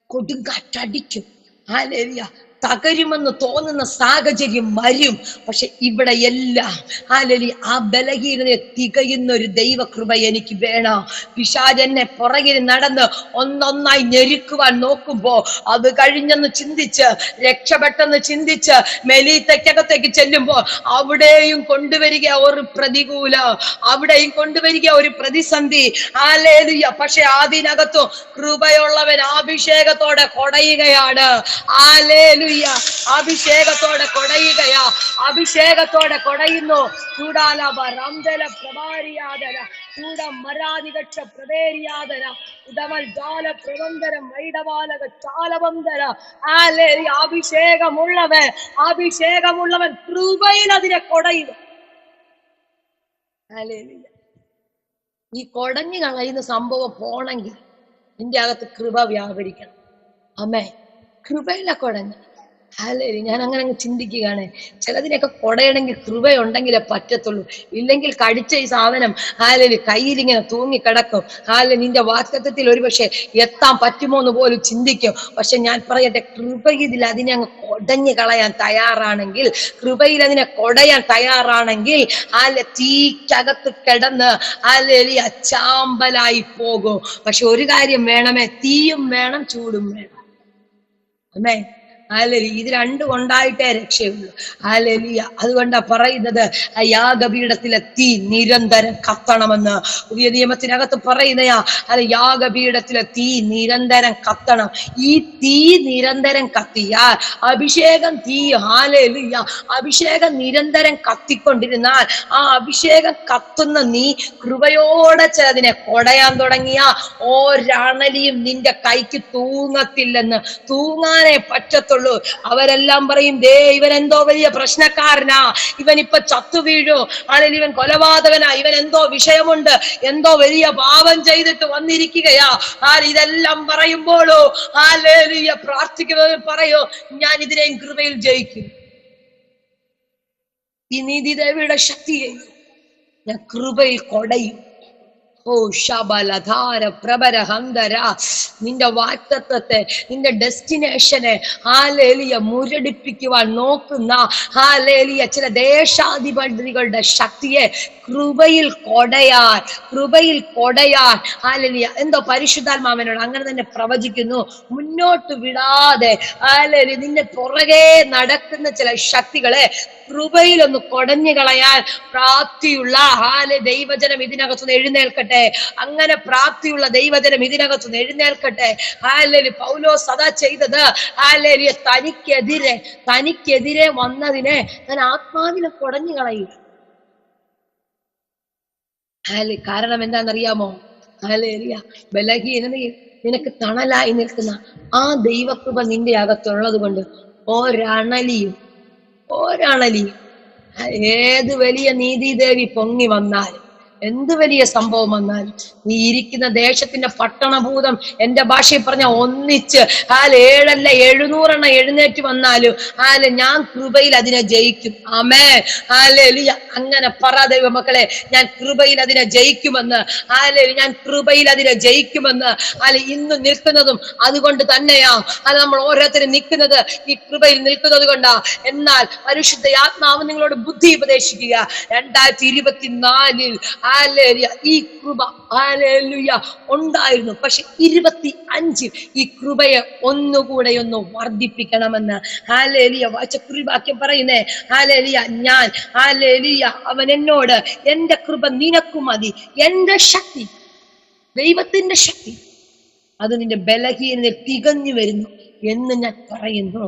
കൊടുങ്കാറ്റടിക്കും. ഹല്ലേലൂയ. തകരുമെന്ന് തോന്നുന്ന സാഹചര്യം വരും. പക്ഷെ ഇവിടെ എല്ലാം ഹല്ലേലൂയ ആ ബലഹീനതയെ തികയുന്ന ഒരു ദൈവകൃപ എനിക്ക് വേണം. പിശാച് എന്നെ പുറകിൽ നടന്ന് ഒന്നൊന്നായി ഞെരുക്കുവാൻ നോക്കുമ്പോ അത് കഴിഞ്ഞെന്ന് ചിന്തിച്ച്, രക്ഷപ്പെട്ടെന്ന് ചിന്തിച്ച് മെലീത്തക്കകത്തേക്ക് ചെല്ലുമ്പോ അവിടെയും കൊണ്ടുവരിക ഒരു പ്രതികൂലം, അവിടെയും കൊണ്ടുവരിക ഒരു പ്രതിസന്ധി. ഹല്ലേലൂയ. പക്ഷെ അതിനകത്തും കൃപയുള്ളവൻ അഭിഷേകത്തോടെ കൊടയുകയാണ്. ഹല്ലേലൂയ. അഭിഷേകത്തോടെ കൊടയുകയാ, അഭിഷേകത്തോടെ കൊടയുന്നു. അഭിഷേകമുള്ളവൻ കൃപയിൽ അതിനെ കൊടയുക. ഈ കൊടഞ്ഞു കളയുന്ന സംഭവം പോണെങ്കിൽ നിന്റെ അകത്ത് കൃപ വ്യാപരിക്കണം. അമ്മേ, കൃപയില്ല കൊടഞ്ഞ. ഞാൻ അങ്ങനെ ചിന്തിക്കുകയാണ്. ചിലതിനൊക്കെ കൊടയണമെങ്കിൽ കൃപയുണ്ടെങ്കിലേ പറ്റത്തുള്ളൂ. ഇല്ലെങ്കിൽ കടിച്ച ഈ സാധനം കയ്യിലിങ്ങനെ തൂങ്ങിക്കിടക്കും. നിന്റെ വാക്തത്വത്തിൽ ഒരുപക്ഷെ എത്താൻ പറ്റുമോ എന്ന് പോലും ചിന്തിക്കും. പക്ഷെ ഞാൻ പറയട്ടെ, കൃപയിൽ അതിനെ അങ്ങ് കൊടഞ്ഞു കളയാൻ തയ്യാറാണെങ്കിൽ, കൃപയിൽ അതിനെ കൊടയാൻ തയ്യാറാണെങ്കിൽ തീക്കകത്ത് കിടന്ന് ചാമ്പലായി പോകും. പക്ഷെ ഒരു കാര്യം വേണമേ, തീയും വേണം, ചൂടും വേണം. അമ്മേ, ഇത് രണ്ടും ഉണ്ടായിട്ടേ രക്ഷയുള്ളൂ. ഹല്ലേലൂയ. അതുകൊണ്ടാ പറയുന്നത് യാഗപീഠത്തിലെ തീ നിരന്തരം കത്തണമെന്ന്. പുതിയ നിയമത്തിനകത്ത് പറയുന്നയാ യാഗപീഠത്തിലെ തീ നിരന്തരം കത്തണം. ഈ തീ നിരന്തരം കത്തിയാൽ അഭിഷേകം തീ, ഹല്ലേലൂയ, അഭിഷേകം നിരന്തരം കത്തിക്കൊണ്ടിരുന്നാൽ ആ അഭിഷേകം കത്തുന്ന നീ കൃപയോടെ ചിലതിനെ കൊടയാൻ തുടങ്ങിയ ഒരണലിയും നിന്റെ കൈക്ക് തൂങ്ങത്തില്ലെന്ന്. തൂങ്ങാനേ പറ്റത്തുള്ളൂ. അവരെല്ലാം പറയും, ദേ ഇവൻ എന്തോ വലിയ പ്രശ്നക്കാരനാ, ഇവൻ ഇപ്പൊ ചത്തു വീഴു, അല്ലെങ്കിൽ ഇവൻ കൊലപാതകനാ, ഇവൻ എന്തോ വിഷയമുണ്ട്, എന്തോ വലിയ പാപം ചെയ്തിട്ട് വന്നിരിക്കുകയാ. ഇതെല്ലാം പറയുമ്പോഴോ ഹല്ലേലൂയ പ്രാർത്ഥിക്കുന്നവർ പറയോ, ഞാൻ ഇതിനെയും കൃപയിൽ ജയിക്കും. ഈ നീതിദേവിയുടെ ശക്തിയെ ഞാൻ കൃപയിൽ കൊടയും. നിന്റെ വാക്തത്വത്തെ, നിന്റെ ഡെസ്റ്റിനേഷനെ ഹല്ലേലൂയ മുരടിപ്പിക്കുവാൻ നോക്കുന്ന ഹല്ലേലൂയ ചില ദേശാധിപതികളുടെ ശക്തിയെ കൃപയിൽ കൊടയാൻ, കൃപയിൽ കൊടയാൻ ഹല്ലേലൂയ. എന്തോ പരിശുദ്ധാത്മാവിനോട് അങ്ങനെ തന്നെ പ്രവചിക്കുന്നു. മുന്നോട്ട് വിടാതെ ഹല്ലേലൂയ നിന്റെ പുറകെ നടക്കുന്ന ചില ശക്തികളെ കൃപയിലൊന്ന് കൊടഞ്ഞു കളയാൻ പ്രാപ്തിയുള്ള ദൈവജനം ഇതിനകത്തുനിന്ന് എഴുന്നേൽക്കട്ടെ. അങ്ങനെ പ്രാപ്തിയുള്ള ദൈവജനം ഇതിനകത്തുനിന്ന് എഴുന്നേൽക്കട്ടെ. ഹല്ലേലൂയ. പൗലോസ് സദാ ചെയ്തത് ഹല്ലേലൂയ തനിക്കെതിരെ വന്നതിനെ ഞാൻ ആത്മാവിനെ കൊടഞ്ഞു കളയുക. കാരണം എന്താണെന്നറിയാമോ? ഹല്ലേലൂയ. ബലഹീനതയിൽ നിനക്ക് തണലായി നിൽക്കുന്ന ആ ദൈവകൃപ നിന്റെ അകത്തുള്ളത് കൊണ്ട് ഒരണലിയും ഏത് വലിയ നീതിദേവി പൊങ്ങി വന്നാലും, എന്ത് വലിയ സംഭവം വന്നാലും, നീ ഇരിക്കുന്ന ദേശത്തിന്റെ പട്ടണഭൂതം, എന്റെ ഭാഷയിൽ പറഞ്ഞ ഒന്നിച്ച് 7 700 എഴുന്നേറ്റ് വന്നാലും ഞാൻ കൃപയിൽ അതിനെ ജയിക്കും. ആമേൻ. ഹല്ലേലൂയ. അങ്ങനെ പറ ദൈവമക്കളെ, ഞാൻ കൃപയിൽ അതിനെ ജയിക്കുമെന്ന്. ഹല്ലേലൂയ. ഞാൻ കൃപയിൽ അതിനെ ജയിക്കുമെന്ന്. ഇന്ന് നിൽക്കുന്നതും അതുകൊണ്ട് തന്നെയാ. നമ്മൾ ഓരോരുത്തരും നിൽക്കുന്നത് ഈ കൃപയിൽ നിൽക്കുന്നത് കൊണ്ടാ. എന്നാൽ പരിശുദ്ധ ആത്മാവ് നിങ്ങളോട് ബുദ്ധി ഉപദേശിക്കുക. 2024 ഹല്ലേലൂയ ഈ കൃപ ഹല്ലേലൂയ ഉണ്ടായിരുന്നു. പക്ഷെ 25 ഈ കൃപയെ ഒന്നുകൂടെ ഒന്ന് വർദ്ധിപ്പിക്കണമെന്ന് ഹല്ലേലൂയ വാക്യം പറയുന്നേ. ഹല്ലേലൂയ. ഞാൻ ഹല്ലേലൂയ അവൻ എന്നോട്, എന്റെ കൃപ നിനക്ക് മതി, എന്റെ ശക്തി, ദൈവത്തിന്റെ ശക്തി അത് നിന്റെ ബലഹീനതയിൽ തികഞ്ഞു വരുന്നു എന്ന് ഞാൻ പറയുന്നു.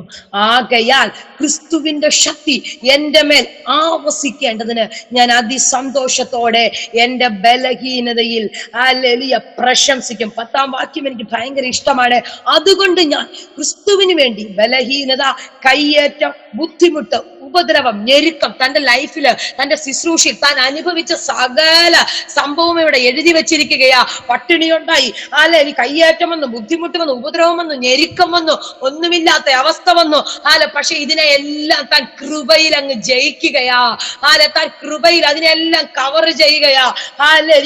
ആകയാൽ ക്രിസ്തുവിന്റെ ശക്തി എന്റെ മേൽ ആവസിക്കേണ്ടതിന് ഞാൻ അതിസന്തോഷത്തോടെ എന്റെ ബലഹീനതയിൽ ഹല്ലേലൂയ പ്രശംസിക്കും. 10-ാം വാക്യം എനിക്ക് ഭയങ്കര ഇഷ്ടമാണ്. അതുകൊണ്ട് ഞാൻ ക്രിസ്തുവിന് വേണ്ടി ബലഹീനത, കയ്യേറ്റം, ബുദ്ധിമുട്ട്, ഉപദ്രവം, ഞെരുക്കം, തന്റെ ലൈഫില് തന്റെ ശുശ്രൂഷയിൽ താൻ അനുഭവിച്ച സകല സംഭവം ഇവിടെ എഴുതി വെച്ചിരിക്കുകയാ. പട്ടിണിയുണ്ടായി, അല്ലെ കയ്യേറ്റം വന്നു, ബുദ്ധിമുട്ട് വന്നു, ഉപദ്രവം വന്നു, ഞെരുക്കം വന്നു, ഒന്നുമില്ലാത്ത അവസ്ഥ വന്നു. പക്ഷെ ഇതിനെ എല്ലാം താൻ കൃപയിൽ അങ്ങ് ജയിക്കുകയാ. താൻ കൃപയിൽ അതിനെല്ലാം കവർ ചെയ്യുകയാ.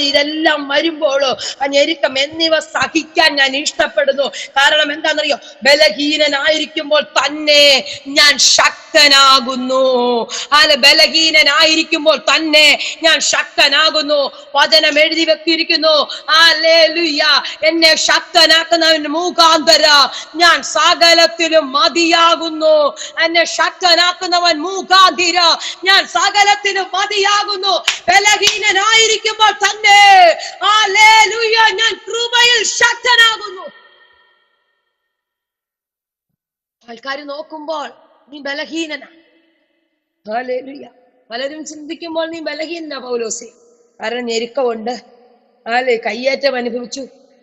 ഇതെല്ലാം വരുമ്പോഴോ ആ ഞെരുക്കം എന്നിവ സഹിക്കാൻ ഞാൻ ഇഷ്ടപ്പെടുന്നു. കാരണം എന്താണെന്നറിയോ? ബലഹീനനായിരിക്കുമ്പോൾ തന്നെ ഞാൻ ശക്തനാകുന്നു. ബലഹീനനായിരിക്കുമ്പോൾ തന്നെ ഞാൻ ശക്തനാകുന്നു. വചനം എഴുതി വെക്കിയിരിക്കുന്നു. ഹല്ലേലൂയ. എന്നെ ശക്തനാക്കുന്നവൻ മുഖാന്തരം ഞാൻ സകലത്തിലും മതിയാകുന്നു. എന്നെ ശക്തനാക്കുന്നവൻ മുഖാന്തരം ഞാൻ സകലത്തിലും മതിയാകുന്നു. ബലഹീനനായിരിക്കുമ്പോൾ തന്നെ ഹല്ലേലൂയ ഞാൻ കൃപയിൽ ശക്തനാകുന്നു. ആൾക്കാർ നോക്കുമ്പോൾ നീ ബലഹീനനാ. ഹല്ലേലൂയ. പലരും ചിന്തിക്കുമ്പോൾ നീ ബലഹീനനാ പൗലോസേ. കാരണം ഞെരുക്കമുണ്ട്, കയ്യേറ്റം അനുഭവിച്ചു,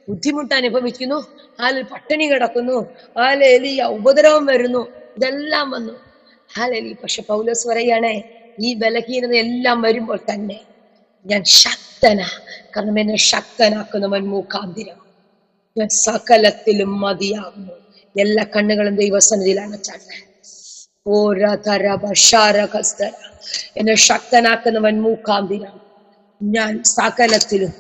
ബുദ്ധിമുട്ട് അനുഭവിക്കുന്നു, പട്ടിണി കിടക്കുന്നു, ഹല്ലേലൂയ, ഉപദ്രവം വരുന്നു, ഇതെല്ലാം വന്നു. ഹല്ലേലൂയ. പക്ഷെ പൗലോസ് പറയുകയാണേ, ഈ ബലഹീനത എല്ലാം വരുമ്പോൾ തന്നെ ഞാൻ ശക്തനാ. കാരണം എന്നെ ശക്തനാക്കുന്നവൻ മുഖാന്തരം ഞാൻ സകലത്തിലും മതിയാകുന്നു. എല്ലാ കണ്ണുകളും ദൈവസന്നിധിയിലാണ് ചാട്ടെ. എന്നെ ശക്തനാക്കുന്നവൻ മുഖാന്തരം ഞാൻ സകലത്തിലും